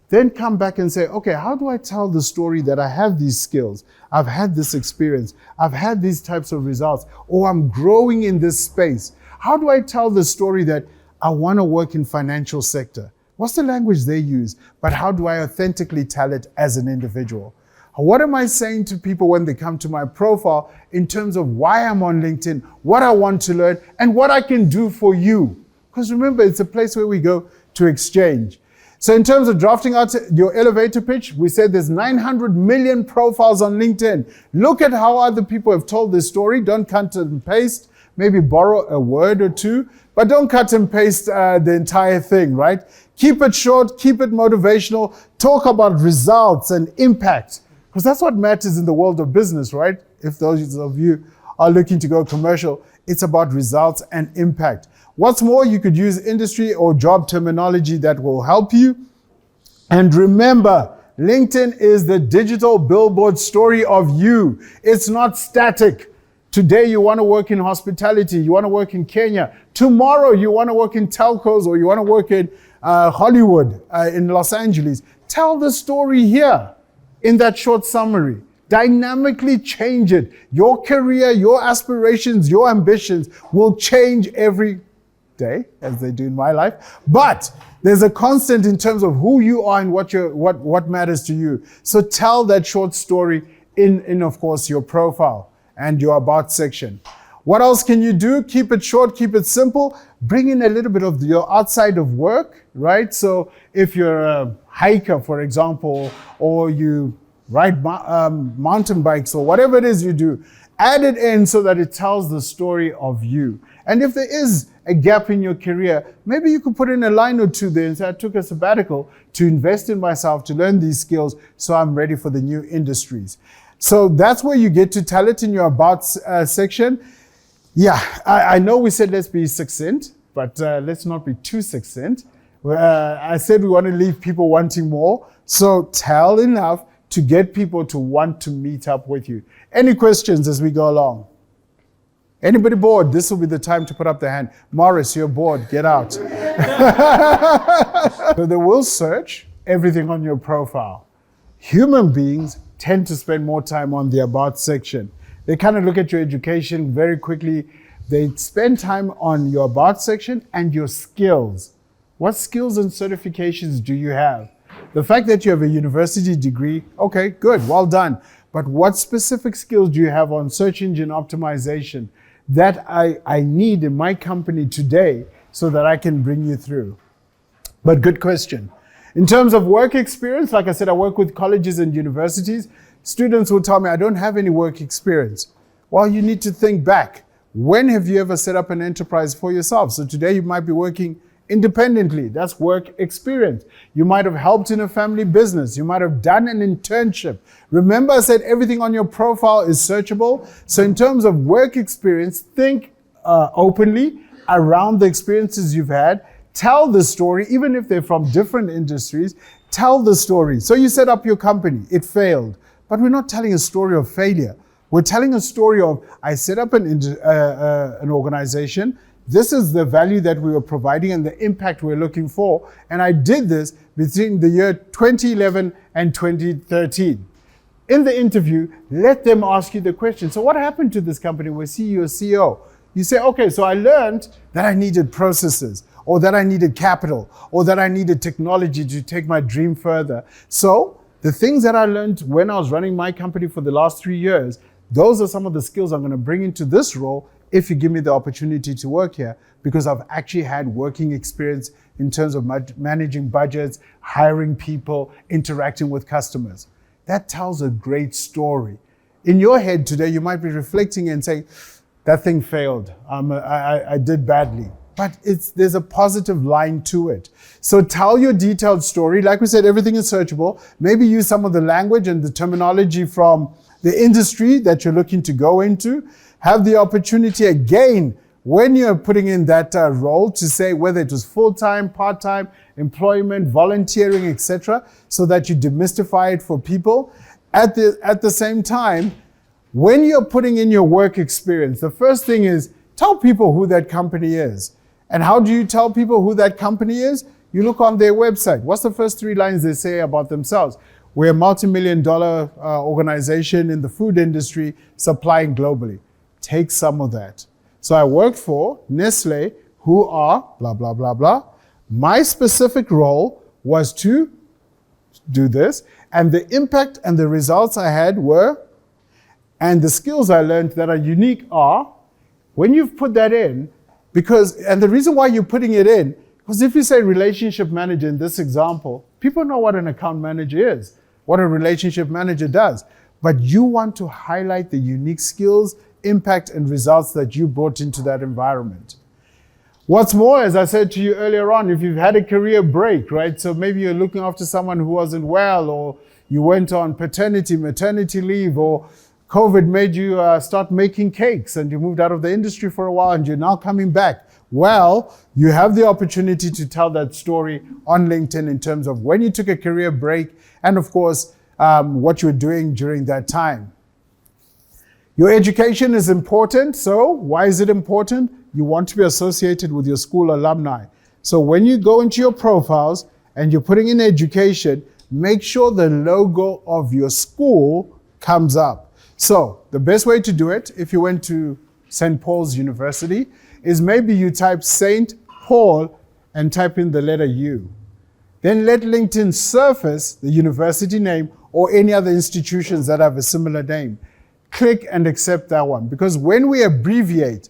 Then come back and say, okay, how do I tell the story that I have these skills? I've had this experience. I've had these types of results, or I'm growing in this space. How do I tell the story that I want to work in financial sector? What's the language they use? But how do I authentically tell it as an individual? What am I saying to people when they come to my profile in terms of why I'm on LinkedIn, what I want to learn, and what I can do for you? Because remember, it's a place where we go to exchange. So in terms of drafting out your elevator pitch, we said there's 900 million profiles on LinkedIn. Look at how other people have told this story. Don't cut and paste. Maybe borrow a word or two, but don't cut and paste the entire thing, right? Keep it short, keep it motivational, talk about results and impact, because that's what matters in the world of business, right? If those of you are looking to go commercial, it's about results and impact. What's more, you could use industry or job terminology that will help you. And remember, LinkedIn is the digital billboard story of you. It's not static. Today you want to work in hospitality, you want to work in Kenya. Tomorrow you want to work in telcos, or you want to work in Hollywood, in Los Angeles. Tell the story here in that short summary. Dynamically change it. Your career, your aspirations, your ambitions will change every day, as they do in my life. But there's a constant in terms of who you are and what matters to you. So tell that short story in of course, your profile and your about section. What else can you do? Keep it short, keep it simple. Bring in a little bit of your outside of work, right? So if you're a hiker, for example, or you ride mountain bikes or whatever it is you do, add it in so that it tells the story of you. And if there is a gap in your career, maybe you could put in a line or two there and say, I took a sabbatical to invest in myself, to learn these skills, so I'm ready for the new industries. So that's where you get to tell it in your about section. Yeah, I know we said let's be succinct, but let's not be too succinct. I said we want to leave people wanting more. So tell enough to get people to want to meet up with you. Any questions as we go along? Anybody bored? This will be the time to put up the hand. Morris, you're bored. Get out. So they will search everything on your profile. Human beings tend to spend more time on the about section. They kind of look at your education very quickly. They spend time on your about section and your skills. What skills and certifications do you have? The fact that you have a university degree, okay, good, well done. But what specific skills do you have on search engine optimization that I need in my company today so that I can bring you through? But good question. In terms of work experience, like I said, I work with colleges and universities. Students will tell me, I don't have any work experience. Well, you need to think back. When have you ever set up an enterprise for yourself? So today you might be working independently. That's work experience. You might have helped in a family business. You might have done an internship. Remember, I said everything on your profile is searchable. So in terms of work experience, think openly around the experiences you've had. Tell the story, even if they're from different industries. Tell the story. So you set up your company. It failed. But we're not telling a story of failure. We're telling a story of, I set up an organization. This is the value that we were providing and the impact we're looking for. And I did this between the year 2011 and 2013. In the interview, let them ask you the question. So what happened to this company? We see you as CEO. You say, okay, so I learned that I needed processes, or that I needed capital, or that I needed technology to take my dream further. So the things that I learned when I was running my company for the last 3 years, those are some of the skills I'm going to bring into this role if you give me the opportunity to work here, because I've actually had working experience in terms of managing budgets, hiring people, interacting with customers. That tells a great story. In your head today, you might be reflecting and saying, that thing failed. I did badly. But there's a positive line to it. So tell your detailed story. Like we said, everything is searchable. Maybe use some of the language and the terminology from the industry that you're looking to go into. Have the opportunity again, when you're putting in that role, to say whether it was full-time, part-time, employment, volunteering, etc., so that you demystify it for people. At the same time, when you're putting in your work experience, the first thing is tell people who that company is. And how do you tell people who that company is? You look on their website. What's the first 3 lines they say about themselves? We're a multi-million-dollar organization in the food industry supplying globally. Take some of that. So I worked for Nestle, who are blah, blah, blah, blah. My specific role was to do this. And the impact and the results I had were, and the skills I learned that are unique are, when you've put that in, and the reason why you're putting it in, because if you say relationship manager in this example, people know what an account manager is, what a relationship manager does. But you want to highlight the unique skills, impact, and results that you brought into that environment. What's more, as I said to you earlier on, if you've had a career break, right? So maybe you're looking after someone who wasn't well, or you went on paternity, maternity leave, or COVID made you start making cakes and you moved out of the industry for a while and you're now coming back. Well, you have the opportunity to tell that story on LinkedIn in terms of when you took a career break and, of course, what you were doing during that time. Your education is important. So why is it important? You want to be associated with your school alumni. So when you go into your profiles and you're putting in education, make sure the logo of your school comes up. So the best way to do it, if you went to St. Paul's University, is maybe you type St. Paul and type in the letter U. Then let LinkedIn surface the university name or any other institutions that have a similar name. Click and accept that one. Because when we abbreviate,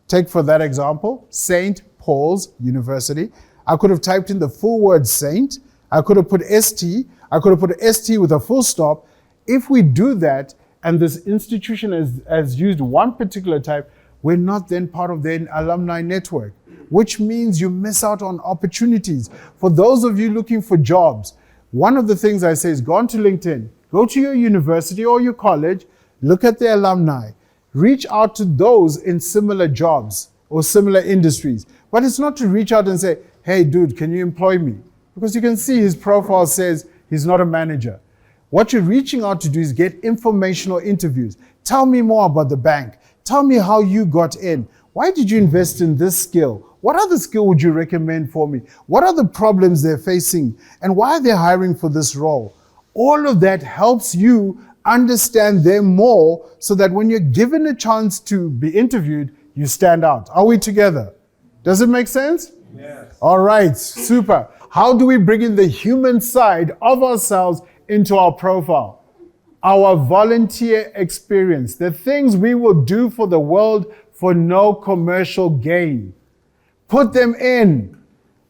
take for that example, St. Paul's University, I could have typed in the full word Saint, I could have put ST, I could have put ST with a full stop. If we do that, and this institution has used one particular type, we're not then part of the alumni network, which means you miss out on opportunities. For those of you looking for jobs, one of the things I say is go onto LinkedIn, go to your university or your college, look at the alumni, reach out to those in similar jobs or similar industries. But it's not to reach out and say, hey, dude, can you employ me? Because you can see his profile says he's not a manager. What you're reaching out to do is get informational interviews. Tell me more about the bank. Tell me how you got in. Why did you invest in this skill? What other skill would you recommend for me? What are the problems they're facing? And why are they hiring for this role? All of that helps you understand them more so that when you're given a chance to be interviewed, you stand out. Are we together? Does it make sense? Yes. All right, super. How do we bring in the human side of ourselves into our profile? Our volunteer experience, the things we will do for the world for no commercial gain. Put them in.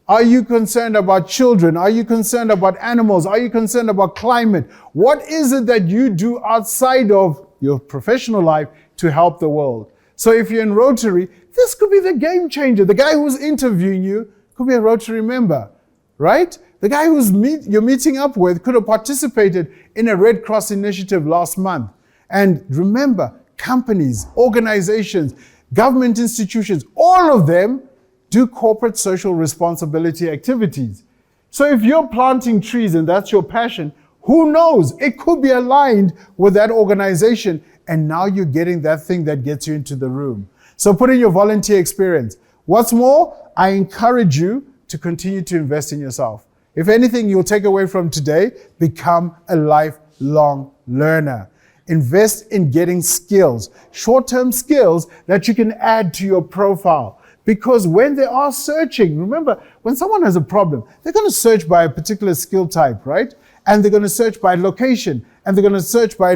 Are you concerned about children? Are you concerned about animals? Are you concerned about climate? What is it that you do outside of your professional life to help the world? So if you're in Rotary, this could be the game changer. The guy who's interviewing you could be a Rotary member, right? The guy you're meeting up with could have participated in a Red Cross initiative last month. And remember, companies, organizations, government institutions, all of them do corporate social responsibility activities. So if you're planting trees and that's your passion, who knows? It could be aligned with that organization, and now you're getting that thing that gets you into the room. So put in your volunteer experience. What's more, I encourage you to continue to invest in yourself. If anything you'll take away from today, become a lifelong learner. Invest in getting skills, short-term skills that you can add to your profile. Because when they are searching, remember, when someone has a problem, they're going to search by a particular skill type, right? And they're going to search by location, and they're going to search by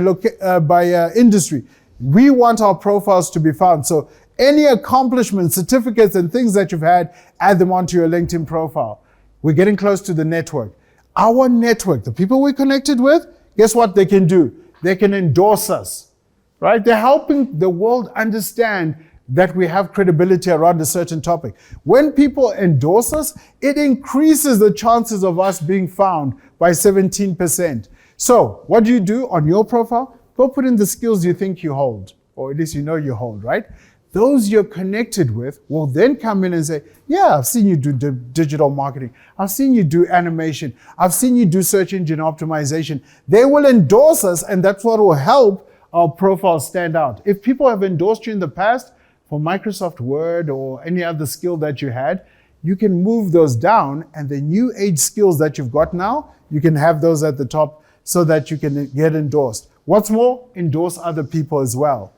industry. We want our profiles to be found. So any accomplishments, certificates, and things that you've had, add them onto your LinkedIn profile. We're getting close to the network. Our network, the people we're connected with, guess what they can do? They can endorse us, right? They're helping the world understand that we have credibility around a certain topic. When people endorse us, it increases the chances of us being found by 17%. So what do you do on your profile? Go put in the skills you think you hold, or at least you know you hold, right? Those you're connected with will then come in and say, yeah, I've seen you do digital marketing. I've seen you do animation. I've seen you do search engine optimization. They will endorse us, and that's what will help our profile stand out. If people have endorsed you in the past for Microsoft Word or any other skill that you had, you can move those down, and the new age skills that you've got now, you can have those at the top so that you can get endorsed. What's more, endorse other people as well.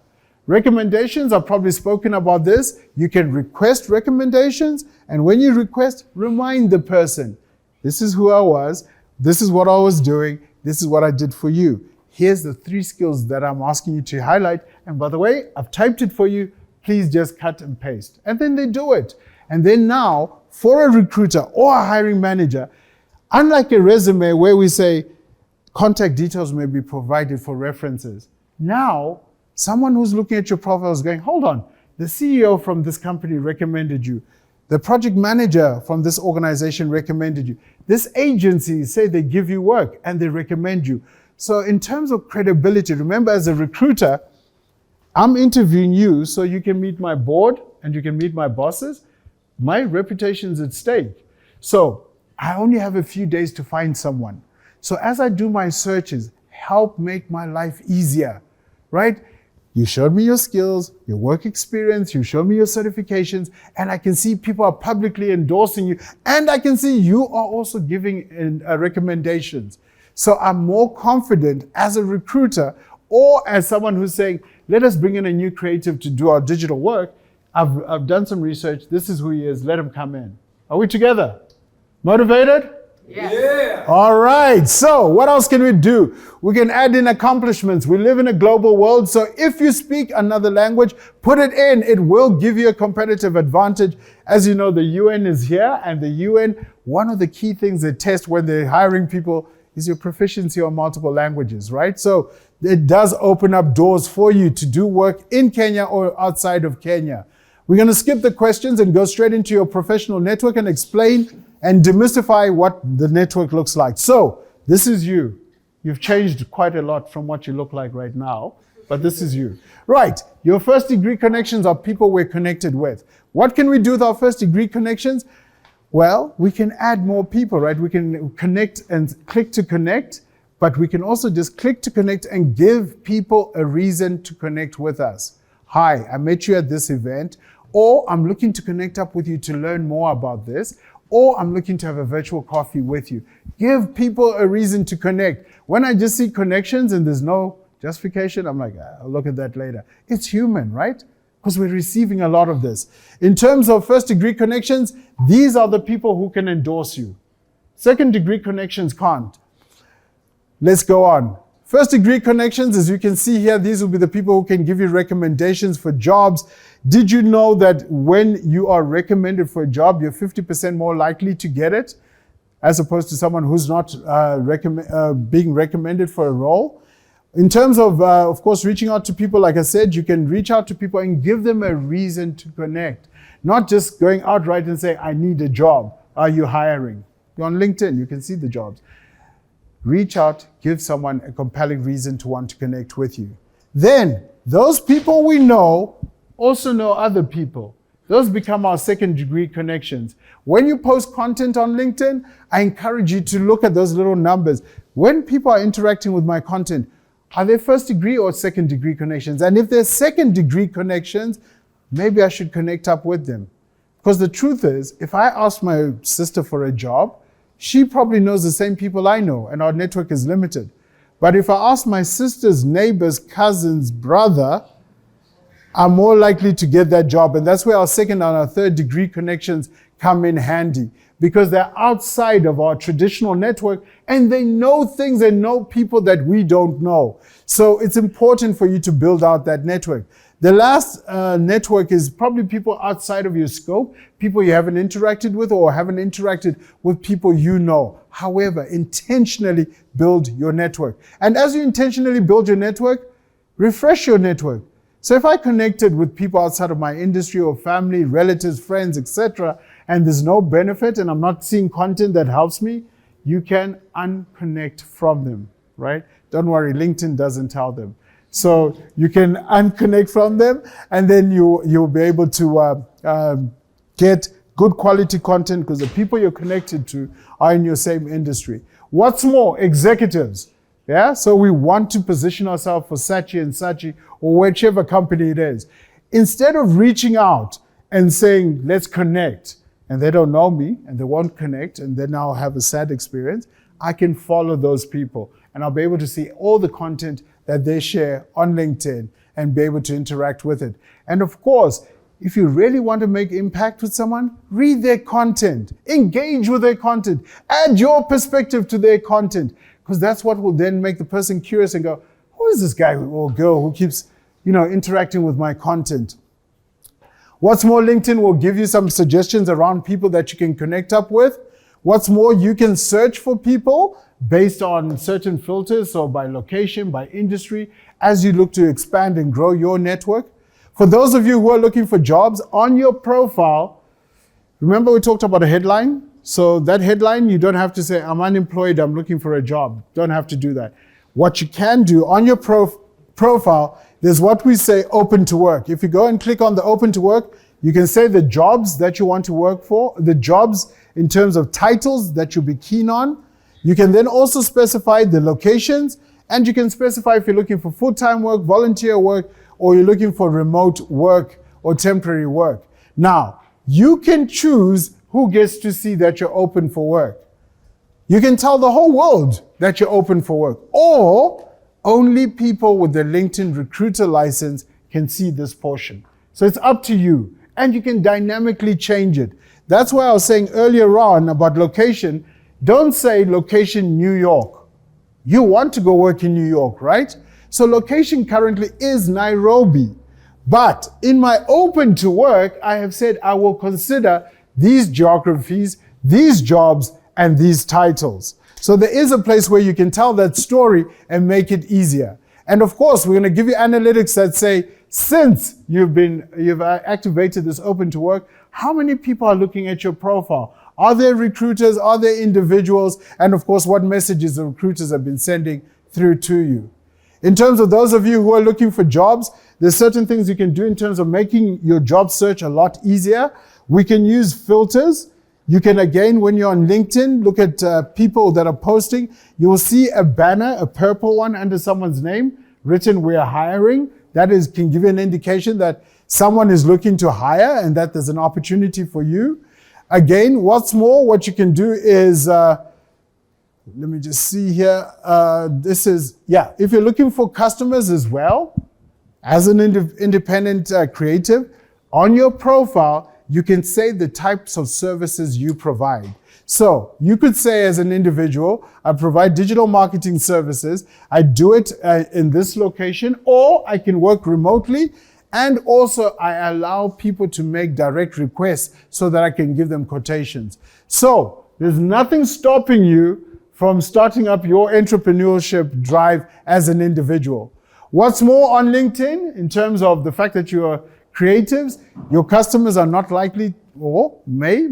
Recommendations, I've probably spoken about this. You can request recommendations, and when you request, remind the person, this is who I was, this is what I was doing, this is what I did for you. Here's the 3 skills that I'm asking you to highlight, and by the way, I've typed it for you, please just cut and paste. And then they do it. And then now, for a recruiter or a hiring manager, unlike a resume where we say contact details may be provided for references, now someone who's looking at your profile is going, hold on, the CEO from this company recommended you. The project manager from this organization recommended you. This agency say they give you work and they recommend you. So in terms of credibility, remember as a recruiter, I'm interviewing you so you can meet my board and you can meet my bosses. My reputation's at stake. So I only have a few days to find someone. So as I do my searches, help make my life easier, right? You showed me your skills, your work experience, you showed me your certifications, and I can see people are publicly endorsing you, and I can see you are also giving recommendations. So I'm more confident as a recruiter or as someone who's saying, let us bring in a new creative to do our digital work. I've done some research. This is who he is. Let him come in. Are we together? Motivated? Yes. Yeah. All right. So what else can we do? We can add in accomplishments. We live in a global world. So if you speak another language, put it in. It will give you a competitive advantage. As you know, the UN is here, and the UN, one of the key things they test when they're hiring people is your proficiency on multiple languages, right? So it does open up doors for you to do work in Kenya or outside of Kenya. We're going to skip the questions and go straight into your professional network and explain and demystify what the network looks like. So this is you. You've changed quite a lot from what you look like right now, but this is you. Right, your first degree connections are people we're connected with. What can we do with our first degree connections? Well, we can add more people, right? We can connect and click to connect, but we can also just click to connect and give people a reason to connect with us. Hi, I met you at this event, or I'm looking to connect up with you to learn more about this, or I'm looking to have a virtual coffee with you. Give people a reason to connect. When I just see connections and there's no justification, I'm like, I'll look at that later. It's human, right? Because we're receiving a lot of this. In terms of first degree connections, these are the people who can endorse you. Second degree connections can't. Let's go on. First degree connections, as you can see here, these will be the people who can give you recommendations for jobs. Did you know that when you are recommended for a job, you're 50% more likely to get it, as opposed to someone who's not being recommended for a role? In terms of course, reaching out to people, like I said, you can reach out to people and give them a reason to connect. Not just going outright and say, I need a job. Are you hiring? You're on LinkedIn, you can see the jobs. Reach out, give someone a compelling reason to want to connect with you. Then, those people we know also know other people. Those become our second degree connections. When you post content on LinkedIn, I encourage you to look at those little numbers. When people are interacting with my content, are they first degree or second degree connections? And if they're second degree connections, maybe I should connect up with them. Because the truth is, if I ask my sister for a job, she probably knows the same people I know, and our network is limited. But if I ask my sister's neighbor's cousin's brother, I'm more likely to get that job. And that's where our second and our third degree connections come in handy, because they're outside of our traditional network and they know things and know people that we don't know. So it's important for you to build out that network. The last network is probably people outside of your scope, people you haven't interacted with or haven't interacted with people you know. However, intentionally build your network. And as you intentionally build your network, refresh your network. So if I connected with people outside of my industry or family, relatives, friends, etc., and there's no benefit and I'm not seeing content that helps me, you can unconnect from them, right? Don't worry, LinkedIn doesn't tell them. So you can unconnect from them, and then you'll be able to get good quality content because the people you're connected to are in your same industry. What's more, executives. Yeah, so we want to position ourselves for Saatchi and Saatchi or whichever company it is. Instead of reaching out and saying, let's connect, and they don't know me and they won't connect and then I'll have a sad experience, I can follow those people and I'll be able to see all the content that they share on LinkedIn and be able to interact with it. And of course, if you really want to make impact with someone, read their content, engage with their content, add your perspective to their content, because that's what will then make the person curious and go, who is this guy or girl who keeps, interacting with my content? What's more, LinkedIn will give you some suggestions around people that you can connect up with. What's more, you can search for people based on certain filters, so by location, by industry, as you look to expand and grow your network. For those of you who are looking for jobs, on your profile, remember we talked about a headline? So that headline, you don't have to say, I'm unemployed, I'm looking for a job. Don't have to do that. What you can do on your profile, there's what we say open to work. If you go and click on the open to work, you can say the jobs that you want to work for, the jobs in terms of titles that you'll be keen on. You can then also specify the locations, and you can specify if you're looking for full-time work, volunteer work, or you're looking for remote work or temporary work. Now, you can choose who gets to see that you're open for work. You can tell the whole world that you're open for work, or only people with the LinkedIn recruiter license can see this portion. So it's up to you, and you can dynamically change it. That's why I was saying earlier on about location. Don't say location New York. You want to go work in New York, right? So location currently is Nairobi. But in my open to work, I have said I will consider these geographies, these jobs, and these titles. So there is a place where you can tell that story and make it easier. And of course, we're going to give you analytics that say, since you've activated this open to work, how many people are looking at your profile? Are there recruiters? Are there individuals? And of course, what messages the recruiters have been sending through to you. In terms of those of you who are looking for jobs, there's certain things you can do in terms of making your job search a lot easier. We can use filters. You can, again, when you're on LinkedIn, look at people that are posting. You will see a banner, a purple one under someone's name, written, "We are hiring." That can give you an indication that someone is looking to hire and that there's an opportunity for you. Again, what's more, what you can do is, let me just see here. If you're looking for customers as well, as an independent creative, on your profile, you can say the types of services you provide. So you could say as an individual, I provide digital marketing services. I do it in this location, or I can work remotely. And also I allow people to make direct requests so that I can give them quotations. So there's nothing stopping you from starting up your entrepreneurship drive as an individual. What's more, on LinkedIn, in terms of the fact that you are creatives, your customers are not likely, or may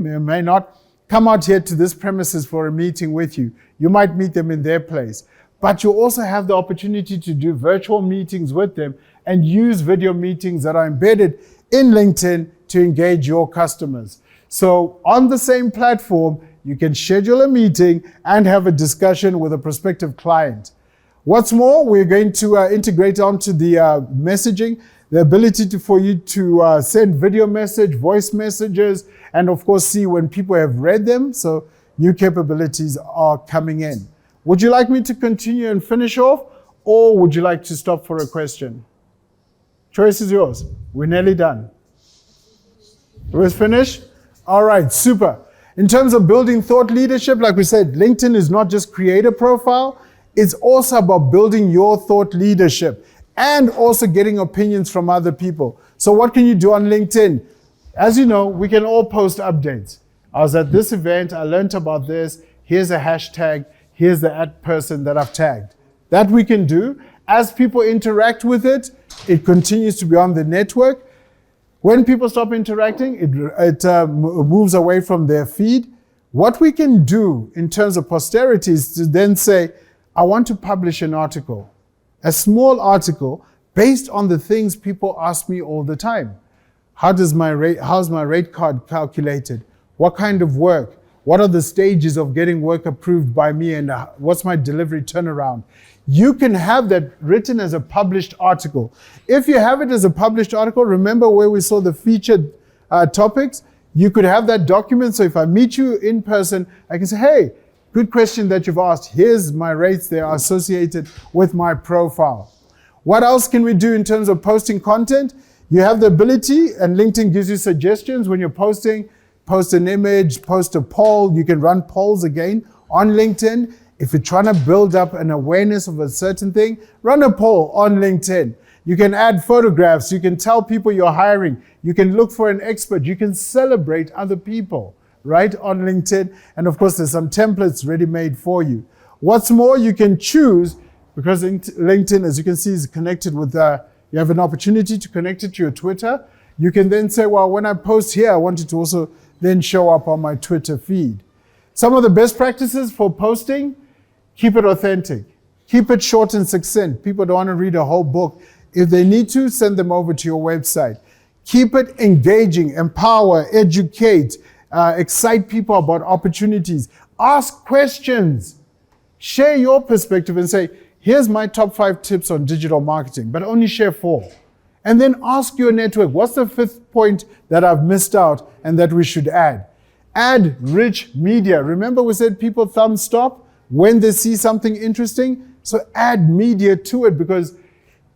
not, come out here to this premises for a meeting with you. You might meet them in their place. But you also have the opportunity to do virtual meetings with them and use video meetings that are embedded in LinkedIn to engage your customers. So on the same platform, you can schedule a meeting and have a discussion with a prospective client. What's more, we're going to integrate onto the messaging, the ability for you to send video message, voice messages, and of course see when people have read them. So new capabilities are coming in. Would you like me to continue and finish off, or would you like to stop for a question? Choice is yours. We're nearly done. We're finished? All right, super. In terms of building thought leadership, like we said, LinkedIn is not just create a profile, it's also about building your thought leadership and also getting opinions from other people. So what can you do on LinkedIn? As you know, we can all post updates. I was at this event, I learned about this, here's a hashtag, here's the person that I've tagged. That we can do. As people interact with it, it continues to be on the network. When people stop interacting, it moves away from their feed. What we can do in terms of posterity is to then say, I want to publish an article, a small article based on the things people ask me all the time. How's my rate card calculated? What kind of work? What are the stages of getting work approved by me, and what's my delivery turnaround? You can have that written as a published article. If you have it as a published article, remember where we saw the featured topics? You could have that document. So if I meet you in person, I can say, hey, good question that you've asked. Here's my rates. They are associated with my profile. What else can we do in terms of posting content? You have the ability, and LinkedIn gives you suggestions when you're posting. Post an image, post a poll. You can run polls again on LinkedIn. If you're trying to build up an awareness of a certain thing, run a poll on LinkedIn. You can add photographs. You can tell people you're hiring. You can look for an expert. You can celebrate other people, right, on LinkedIn. And of course, there's some templates ready-made for you. What's more, you can choose, because LinkedIn, as you can see, is connected with, you have an opportunity to connect it to your Twitter. You can then say, well, when I post here, I want it to also then show up on my Twitter feed. Some of the best practices for posting: keep it authentic. Keep it short and succinct. People don't want to read a whole book. If they need to, send them over to your website. Keep it engaging, empower, educate, excite people about opportunities. Ask questions. Share your perspective and say, here's my top 5 tips on digital marketing, but only share 4. And then ask your network, what's the 5th point that I've missed out and that we should add? Add rich media. Remember we said people thumb stop when they see something interesting? So add media to it, because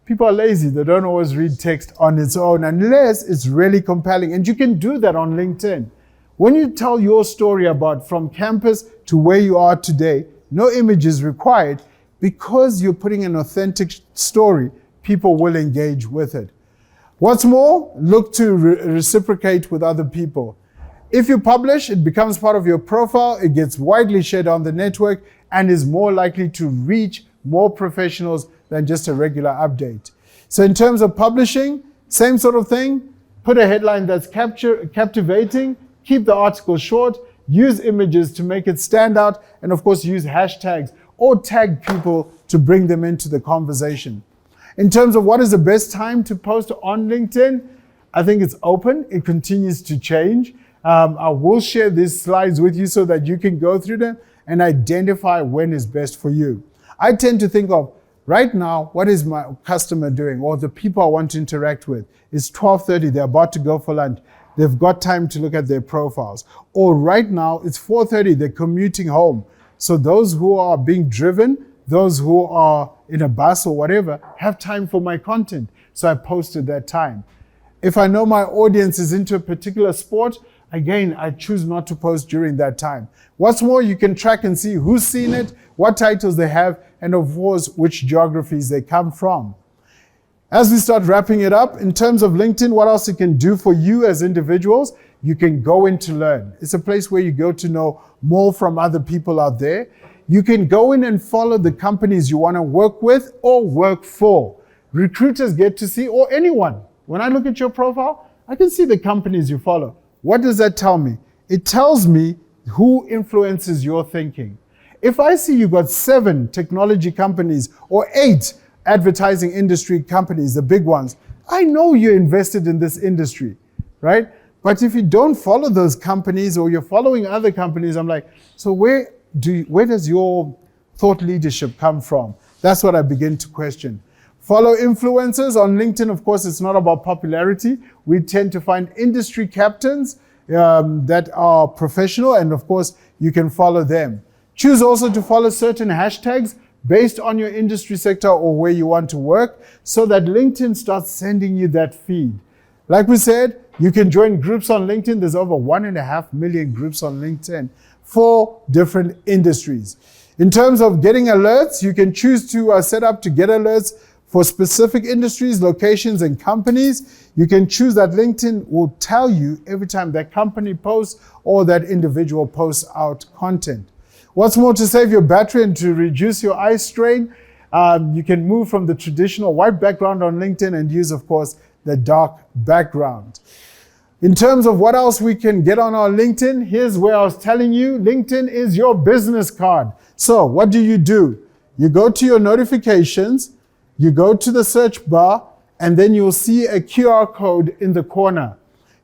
people are lazy. They don't always read text on its own unless it's really compelling. And you can do that on LinkedIn. When you tell your story about from campus to where you are today, no images required, because you're putting an authentic story, people will engage with it. What's more, look to reciprocate with other people. If you publish, it becomes part of your profile, it gets widely shared on the network, and is more likely to reach more professionals than just a regular update. So in terms of publishing, same sort of thing. Put a headline that's captivating, keep the article short, use images to make it stand out, and of course use hashtags or tag people to bring them into the conversation. In terms of what is the best time to post on LinkedIn, I think it's open. It continues to change. I will share these slides with you so that you can go through them and identify when is best for you. I tend to think of, right now, what is my customer doing, or the people I want to interact with? It's 12:30, they're about to go for lunch. They've got time to look at their profiles. Or right now, it's 4:30, they're commuting home. So those who are being driven, those who are in a bus or whatever, have time for my content. So I posted that time. If I know my audience is into a particular sport, again, I choose not to post during that time. What's more, you can track and see who's seen it, what titles they have, and of course, which geographies they come from. As we start wrapping it up, in terms of LinkedIn, what else it can do for you as individuals? You can go in to learn. It's a place where you go to know more from other people out there. You can go in and follow the companies you want to work with or work for. Recruiters get to see, or anyone. When I look at your profile, I can see the companies you follow. What does that tell me? It tells me who influences your thinking. If I see you've got 7 technology companies or 8 advertising industry companies, the big ones, I know you're invested in this industry, right? But if you don't follow those companies or you're following other companies, I'm like, so where does your thought leadership come from? That's what I begin to question. Follow influencers on LinkedIn. Of course, it's not about popularity. We tend to find industry captains that are professional, and of course, you can follow them. Choose also to follow certain hashtags based on your industry sector or where you want to work, so that LinkedIn starts sending you that feed. Like we said, you can join groups on LinkedIn. There's over 1.5 million groups on LinkedIn for different industries. In terms of getting alerts, you can choose to set up to get alerts for specific industries, locations, and companies. You can choose that LinkedIn will tell you every time that company posts or that individual posts out content. What's more, to save your battery and to reduce your eye strain, you can move from the traditional white background on LinkedIn and use, of course, the dark background. In terms of what else we can get on our LinkedIn, here's where I was telling you, LinkedIn is your business card. So what do? You go to your notifications, you go to the search bar, and then you'll see a QR code in the corner.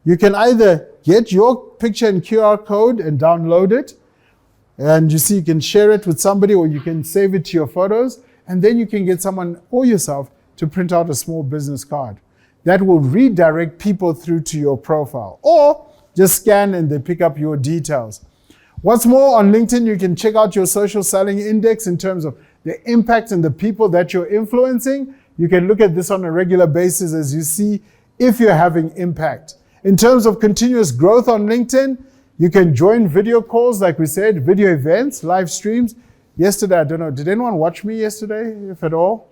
You can either get your picture and QR code and download it, and you see you can share it with somebody, or you can save it to your photos, and then you can get someone or yourself to print out a small business card. That will redirect people through to your profile, or just scan and they pick up your details. What's more, on LinkedIn, you can check out your social selling index in terms of the impact and the people that you're influencing. You can look at this on a regular basis as you see if you're having impact. In terms of continuous growth on LinkedIn, you can join video calls, like we said, video events, live streams. Yesterday, I don't know, did anyone watch me yesterday, if at all?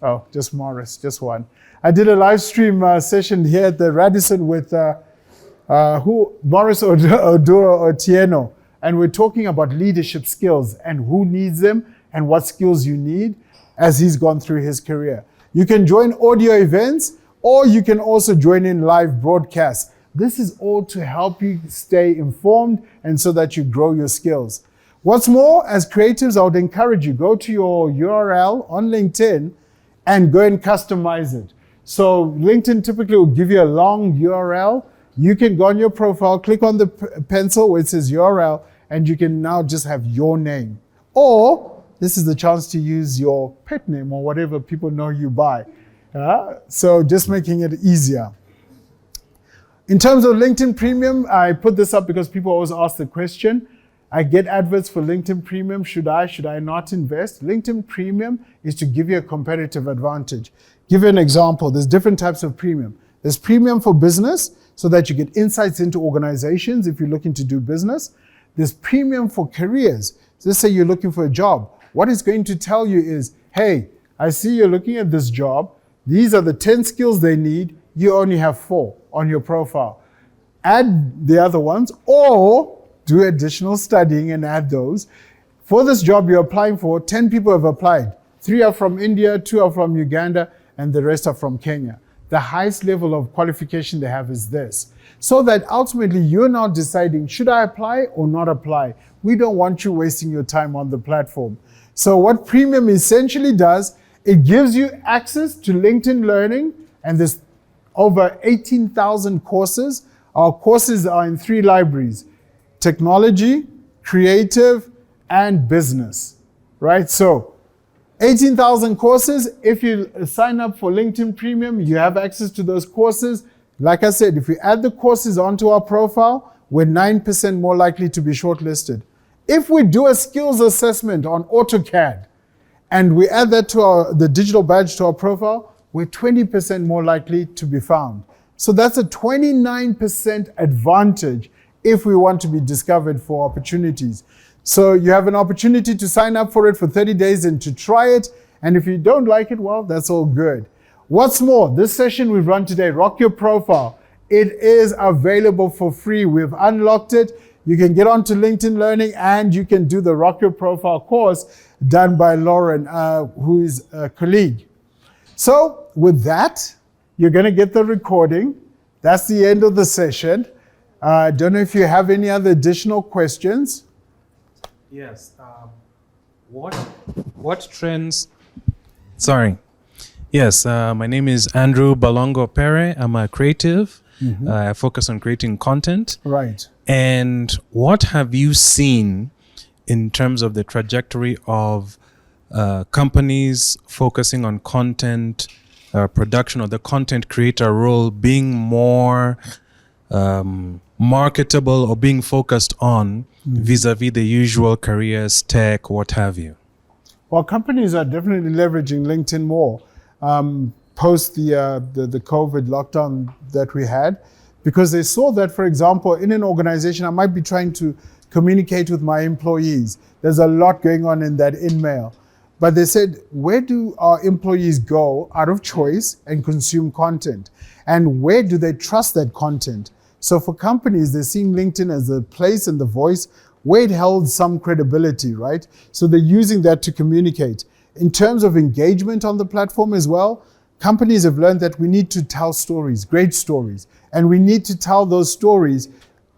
Oh, just Morris, just one. I did a live stream session here at the Radisson with Morris Oduro Otieno, and we're talking about leadership skills and who needs them and what skills you need as he's gone through his career. You can join audio events, or you can also join in live broadcasts. This is all to help you stay informed and so that you grow your skills. What's more, as creatives, I would encourage you, go to your URL on LinkedIn and go and customize it. So LinkedIn typically will give you a long URL. You can go on your profile, click on the pencil where it says URL, and you can now just have your name. Or this is the chance to use your pet name or whatever people know you by. So just making it easier. In terms of LinkedIn Premium, I put this up because people always ask the question. I get adverts for LinkedIn Premium. Should I not invest? LinkedIn Premium is to give you a competitive advantage. Give you an example. There's different types of premium. There's premium for business, so that you get insights into organizations if you're looking to do business. There's premium for careers. So let's say you're looking for a job. What it's going to tell you is, hey, I see you're looking at this job. These are the 10 skills they need. You only have 4 on your profile. Add the other ones, or do additional studying and add those. For this job you're applying for, 10 people have applied. 3 are from India, 2 are from Uganda, and the rest are from Kenya. The highest level of qualification they have is this. So that ultimately you're now deciding, should I apply or not apply? We don't want you wasting your time on the platform. So what Premium essentially does, it gives you access to LinkedIn Learning, and there's over 18,000 courses. Our courses are in 3 libraries: technology, creative, and business, right? So 18,000 courses. If you sign up for LinkedIn Premium, you have access to those courses. Like I said, if we add the courses onto our profile, we're 9% more likely to be shortlisted. If we do a skills assessment on AutoCAD and we add that to the digital badge to our profile, we're 20% more likely to be found. So that's a 29% advantage if we want to be discovered for opportunities. So you have an opportunity to sign up for it for 30 days and to try it. And if you don't like it, well, that's all good. What's more, this session we've run today, Rock Your Profile, it is available for free. We've unlocked it. You can get onto LinkedIn Learning and you can do the Rock Your Profile course done by Lauren, who is a colleague. So with that, you're going to get the recording. That's the end of the session. I don't know if you have any other additional questions. Yes. What trends? Sorry. Yes. My name is Andrew Balongo Pere. I'm a creative. I focus on creating content. Right. And what have you seen in terms of the trajectory of companies focusing on content production, or the content creator role being more marketable or being focused on vis-a-vis the usual careers, tech, what have you? Well, companies are definitely leveraging LinkedIn more post the COVID lockdown that we had, because they saw that, for example, in an organization, I might be trying to communicate with my employees. There's a lot going on in that in-mail. But they said, where do our employees go out of choice and consume content? And where do they trust that content? So for companies, they're seeing LinkedIn as the place and the voice where it held some credibility, right? So they're using that to communicate. In terms of engagement on the platform as well, companies have learned that we need to tell stories, great stories. And we need to tell those stories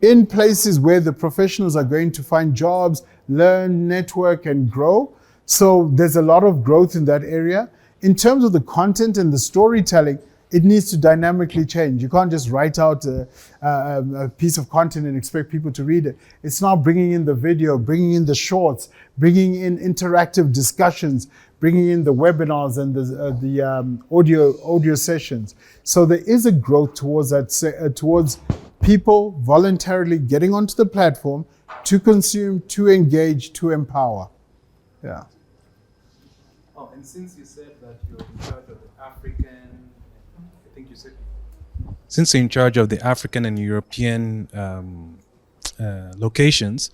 in places where the professionals are going to find jobs, learn, network, and grow. So there's a lot of growth in that area. In terms of the content and the storytelling, it needs to dynamically change. You can't just write out a piece of content and expect people to read it. It's now bringing in the video, bringing in the shorts, bringing in interactive discussions, bringing in the webinars and the audio sessions. So there is a growth towards that, towards people voluntarily getting onto the platform to consume, to engage, to empower. Yeah. Oh, and since you said that you're in charge of the African, I think you said, since you're in charge of the African and European locations,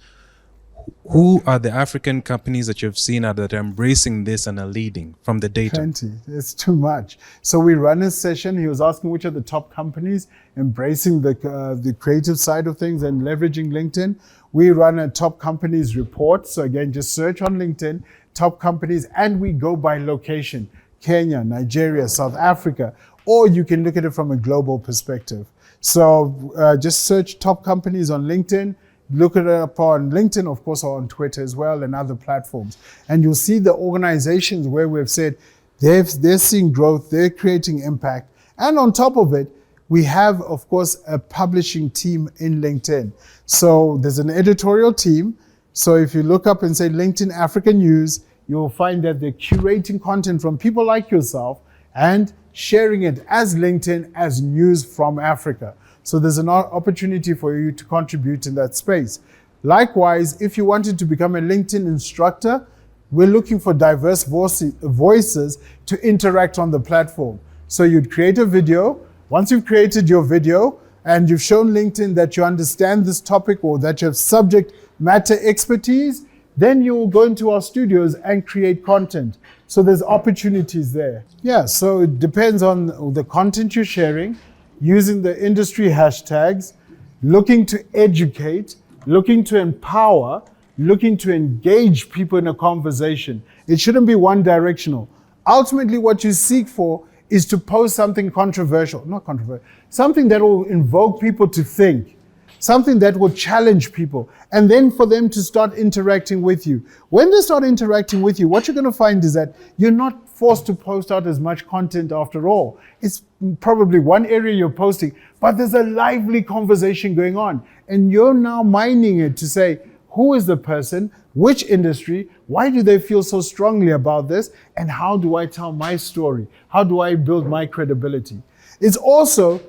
who are the African companies that you've seen that are embracing this and are leading from the data? Plenty. It's too much. So we run a session. He was asking which are the top companies embracing the creative side of things and leveraging LinkedIn. We run a top companies report. So again, just search on LinkedIn, top companies, and we go by location: Kenya, Nigeria, South Africa, or you can look at it from a global perspective. So just search top companies on LinkedIn. Look it up on LinkedIn, of course, or on Twitter as well, and other platforms. And you'll see the organizations where we've said they're seeing growth, they're creating impact. And on top of it, we have, of course, a publishing team in LinkedIn. So there's an editorial team. So if you look up and say LinkedIn Africa News, you'll find that they're curating content from people like yourself and sharing it as LinkedIn as news from Africa. So there's an opportunity for you to contribute in that space. Likewise, if you wanted to become a LinkedIn instructor, we're looking for diverse voices to interact on the platform. So you'd create a video. Once you've created your video and you've shown LinkedIn that you understand this topic or that you have subject matter expertise, then you will go into our studios and create content. So there's opportunities there. Yeah, so it depends on the content you're sharing, using the industry hashtags, looking to educate, looking to empower, looking to engage people in a conversation. It shouldn't be one directional. Ultimately, what you seek for is to post something controversial, not controversial, something that will invoke people to think, something that will challenge people, and then for them to start interacting with you. When they start interacting with you, what you're going to find is that you're not forced to post out as much content after all. It's probably one area you're posting, but there's a lively conversation going on. And you're now mining it to say, who is the person, which industry, why do they feel so strongly about this, and how do I tell my story? How do I build my credibility? It's also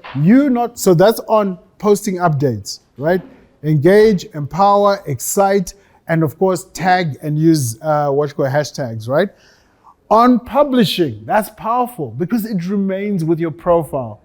so that's on posting updates, right? Engage, empower, excite, and of course, tag and use hashtags, right? On publishing, that's powerful because it remains with your profile.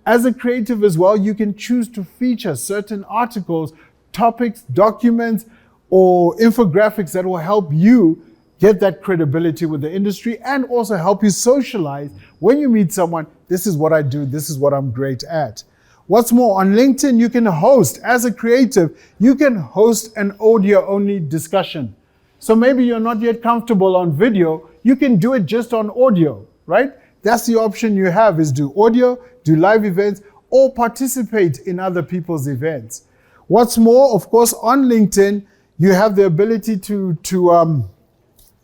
As a creative as well, you can choose to feature certain articles, topics, documents, or infographics that will help you get that credibility with the industry and also help you socialize when you meet someone. This is what I do. This is what I'm great at. What's more, on LinkedIn, you can host, as a creative, you can host an audio-only discussion. So maybe you're not yet comfortable on video, you can do it just on audio, right? That's the option you have, is do audio, do live events, or participate in other people's events. What's more, of course, on LinkedIn, you have the ability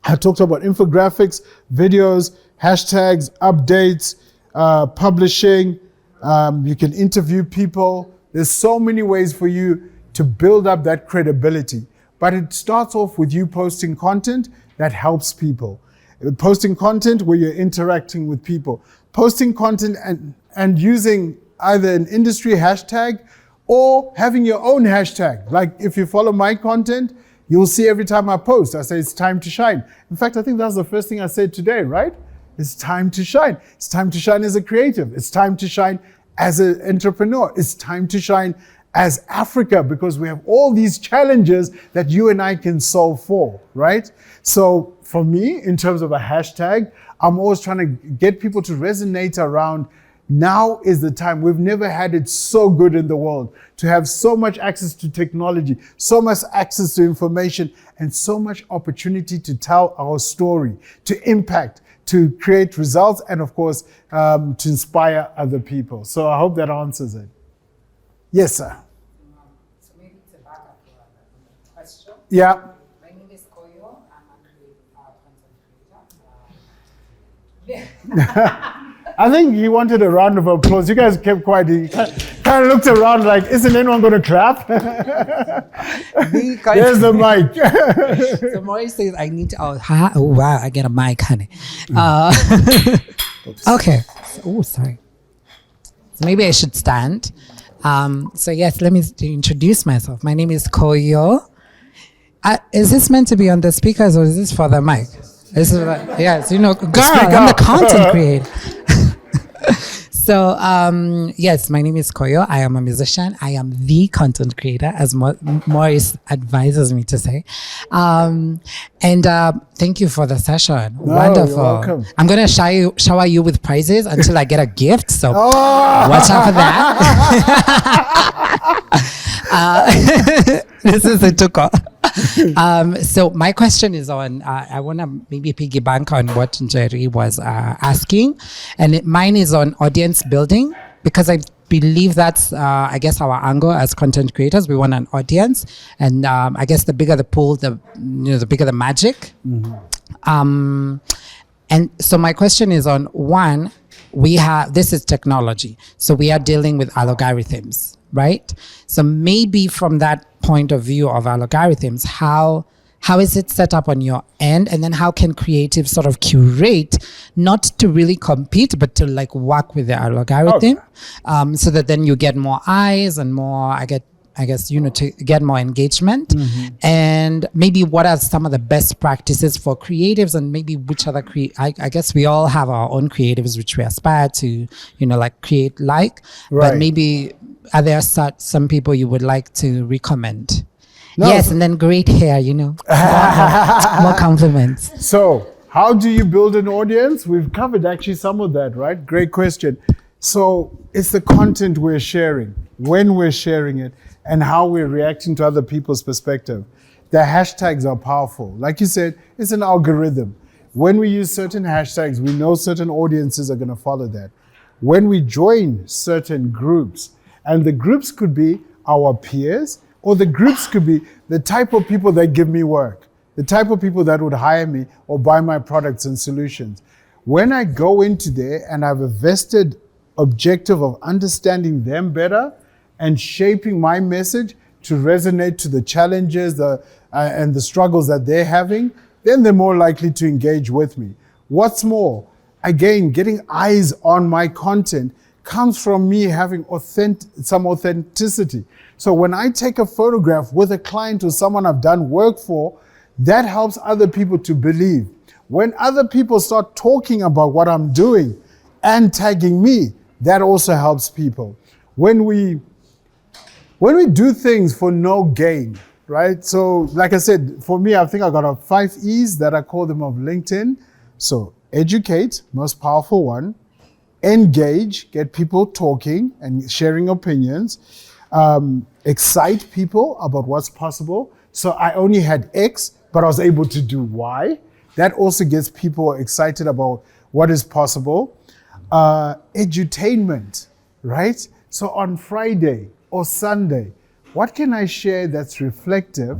I talked about infographics, videos, hashtags, updates, publishing. You can interview people. There's so many ways for you to build up that credibility. But it starts off with you posting content that helps people. Posting content where you're interacting with people. Posting content and using either an industry hashtag or having your own hashtag. Like if you follow my content, you'll see every time I post, I say it's time to shine. In fact, I think that's the first thing I said today, right? It's time to shine. It's time to shine as a creative. It's time to shine as an entrepreneur. It's time to shine as Africa, because we have all these challenges that you and I can solve for, right? So for me, in terms of a hashtag, I'm always trying to get people to resonate around now is the time. We've never had it so good in the world to have so much access to technology, so much access to information, and so much opportunity to tell our story, to impact, to create results, and of course, to inspire other people. So I hope that answers it. Yes, sir. So maybe to back up the question. Yeah. My name is Koyo. I'm a content creator. I think he wanted a round of applause. You guys kept quiet. He kind of looked around like, isn't anyone going to clap? There's the mic. So Maurice says, I need to, oh wow, I get a mic, honey. Okay. Oh, sorry. So maybe I should stand. So yes, let me introduce myself. My name is Koyo. Is this meant to be on the speakers or is this for the mic? This is yes, girl, I'm the content creator. So yes, my name is Koyo. I am a musician. I am the content creator, as Maurice advises me to say. And thank you for the session. Wonderful. You're welcome. I'm going to shower you with prizes until I get a gift. So watch out for that. This is a tuko. So my question is on, I want to maybe piggyback on what Jerry was asking. And mine is on audience building, because I believe that's, I guess, our angle as content creators. We want an audience. And I guess the bigger the pool, the bigger the magic. Mm-hmm. And so my question is on, one, this is technology. So we are dealing with algorithms, right? So maybe from that point of view of algorithms, how is it set up on your end? And then how can creatives sort of curate, not to really compete, but to like work with the algorithm, so that then you get more eyes and more, I guess, to get more engagement. Mm-hmm. And maybe what are some of the best practices for creatives, and maybe which other I guess we all have our own creatives which we aspire to, create like, right. But maybe are there some people you would like to recommend? No. Yes, and then great hair, more compliments. So how do you build an audience? We've covered actually some of that, right? Great question. So it's the content we're sharing, when we're sharing it, and how we're reacting to other people's perspective. The hashtags are powerful. Like you said, it's an algorithm. When we use certain hashtags, we know certain audiences are going to follow that. When we join certain groups, and the groups could be our peers, or the groups could be the type of people that give me work, the type of people that would hire me or buy my products and solutions. When I go into there and I have a vested objective of understanding them better and shaping my message to resonate to the challenges and the struggles that they're having, then they're more likely to engage with me. What's more, again, getting eyes on my content comes from me having some authenticity. So when I take a photograph with a client or someone I've done work for, that helps other people to believe. When other people start talking about what I'm doing and tagging me, that also helps people. When we do things for no gain, right? So like I said, for me, I think I got 5 E's that I call them of LinkedIn. So educate, most powerful one. Engage, get people talking and sharing opinions. Excite people about what's possible. So I only had X, but I was able to do Y. That also gets people excited about what is possible. Edutainment, right? So on Friday or Sunday, what can I share that's reflective,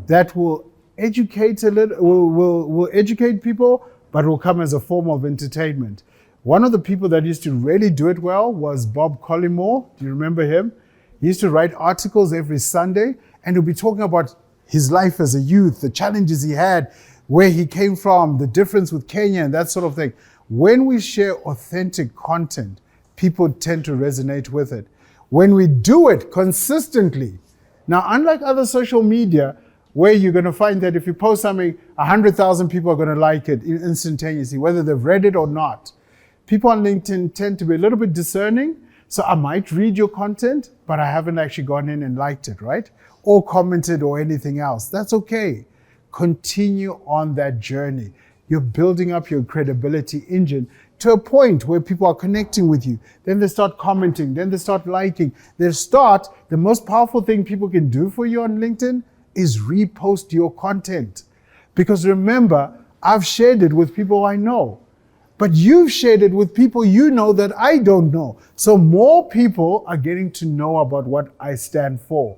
that will educate will educate people, but will come as a form of entertainment? One of the people that used to really do it well was Bob Collymore. Do you remember him? He used to write articles every Sunday, and he'll be talking about his life as a youth, the challenges he had, where he came from, the difference with Kenya, and that sort of thing. When we share authentic content, people tend to resonate with it. When we do it consistently, now unlike other social media, where you're going to find that if you post something, 100,000 people are going to like it instantaneously, whether they've read it or not. People on LinkedIn tend to be a little bit discerning. So I might read your content, but I haven't actually gone in and liked it, right? Or commented or anything else. That's okay. Continue on that journey. You're building up your credibility engine to a point where people are connecting with you. Then they start commenting, then they start liking. The most powerful thing people can do for you on LinkedIn is repost your content. Because remember, I've shared it with people I know. But you've shared it with people you know that I don't know. So more people are getting to know about what I stand for.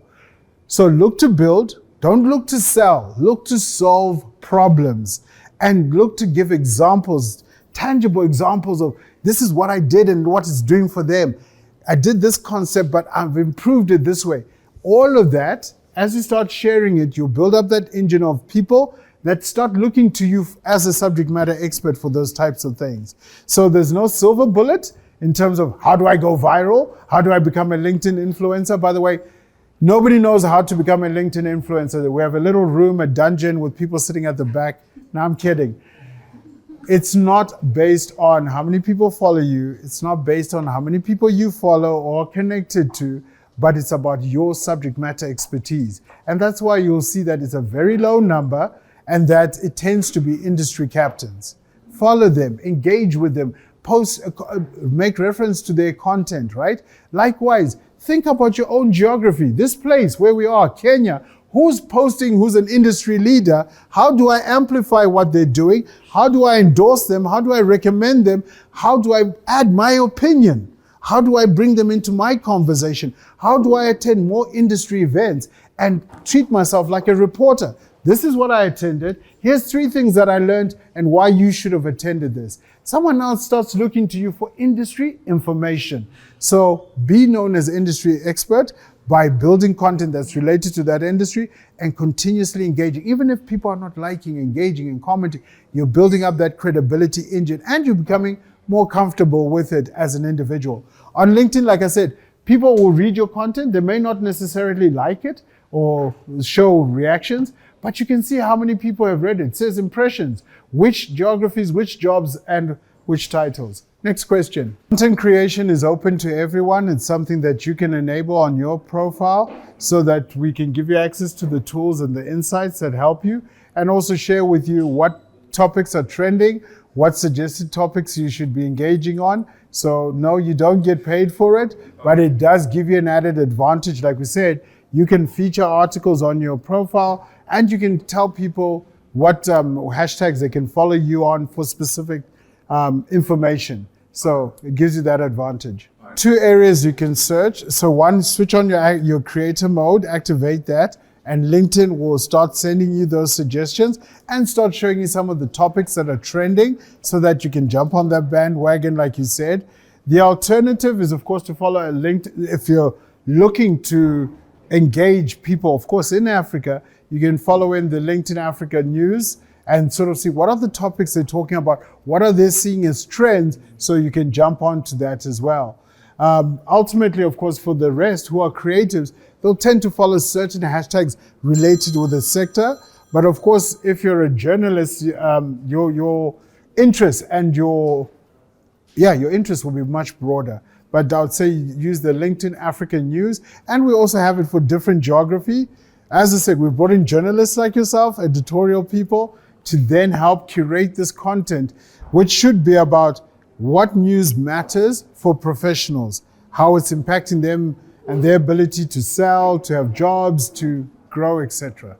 So look to build, don't look to sell, look to solve problems, and look to give examples, tangible examples of this is what I did and what it's doing for them. I did this concept, but I've improved it this way. All of that, as you start sharing it, you build up that engine of people that start looking to you as a subject matter expert for those types of things. So there's no silver bullet in terms of how do I go viral? How do I become a LinkedIn influencer? By the way, nobody knows how to become a LinkedIn influencer. We have a little room, a dungeon with people sitting at the back. No, I'm kidding. It's not based on how many people follow you. It's not based on how many people you follow or connected to, but it's about your subject matter expertise. And that's why you'll see that it's a very low number, and that it tends to be industry captains. Follow them, engage with them, post, make reference to their content, right? Likewise, think about your own geography. This place where we are, Kenya, who's posting, who's an industry leader? How do I amplify what they're doing? How do I endorse them? How do I recommend them? How do I add my opinion? How do I bring them into my conversation? How do I attend more industry events and treat myself like a reporter? This is what I attended. Here's 3 things that I learned and why you should have attended this. Someone else starts looking to you for industry information. So be known as an industry expert by building content that's related to that industry and continuously engaging. Even if people are not liking, engaging, and commenting, you're building up that credibility engine and you're becoming more comfortable with it as an individual. On LinkedIn, like I said, people will read your content. They may not necessarily like it or show reactions, but you can see how many people have read it. It says impressions, which geographies, which jobs, and which titles. Next question. Content creation is open to everyone. It's something that you can enable on your profile so that we can give you access to the tools and the insights that help you, and also share with you what topics are trending, what suggested topics you should be engaging on. So no, you don't get paid for it, but it does give you an added advantage. Like we said, you can feature articles on your profile, and you can tell people what hashtags they can follow you on for specific information. So it gives you that advantage. 2 areas you can search. So one, switch on your creator mode, activate that, and LinkedIn will start sending you those suggestions and start showing you some of the topics that are trending so that you can jump on that bandwagon, like you said. The alternative is, of course, to follow a LinkedIn. If you're looking to engage people, of course, in Africa, you can follow in the LinkedIn Africa news and sort of see what are the topics they're talking about, what are they seeing as trends, so you can jump onto that as well. Ultimately, of course, for the rest who are creatives, they'll tend to follow certain hashtags related with the sector. But of course, if you're a journalist, your interest and your interest will be much broader. But I would say use the LinkedIn African News, and we also have it for different geography. As I said, we brought in journalists like yourself, editorial people, to then help curate this content, which should be about what news matters for professionals, how it's impacting them and their ability to sell, to have jobs, to grow, etc.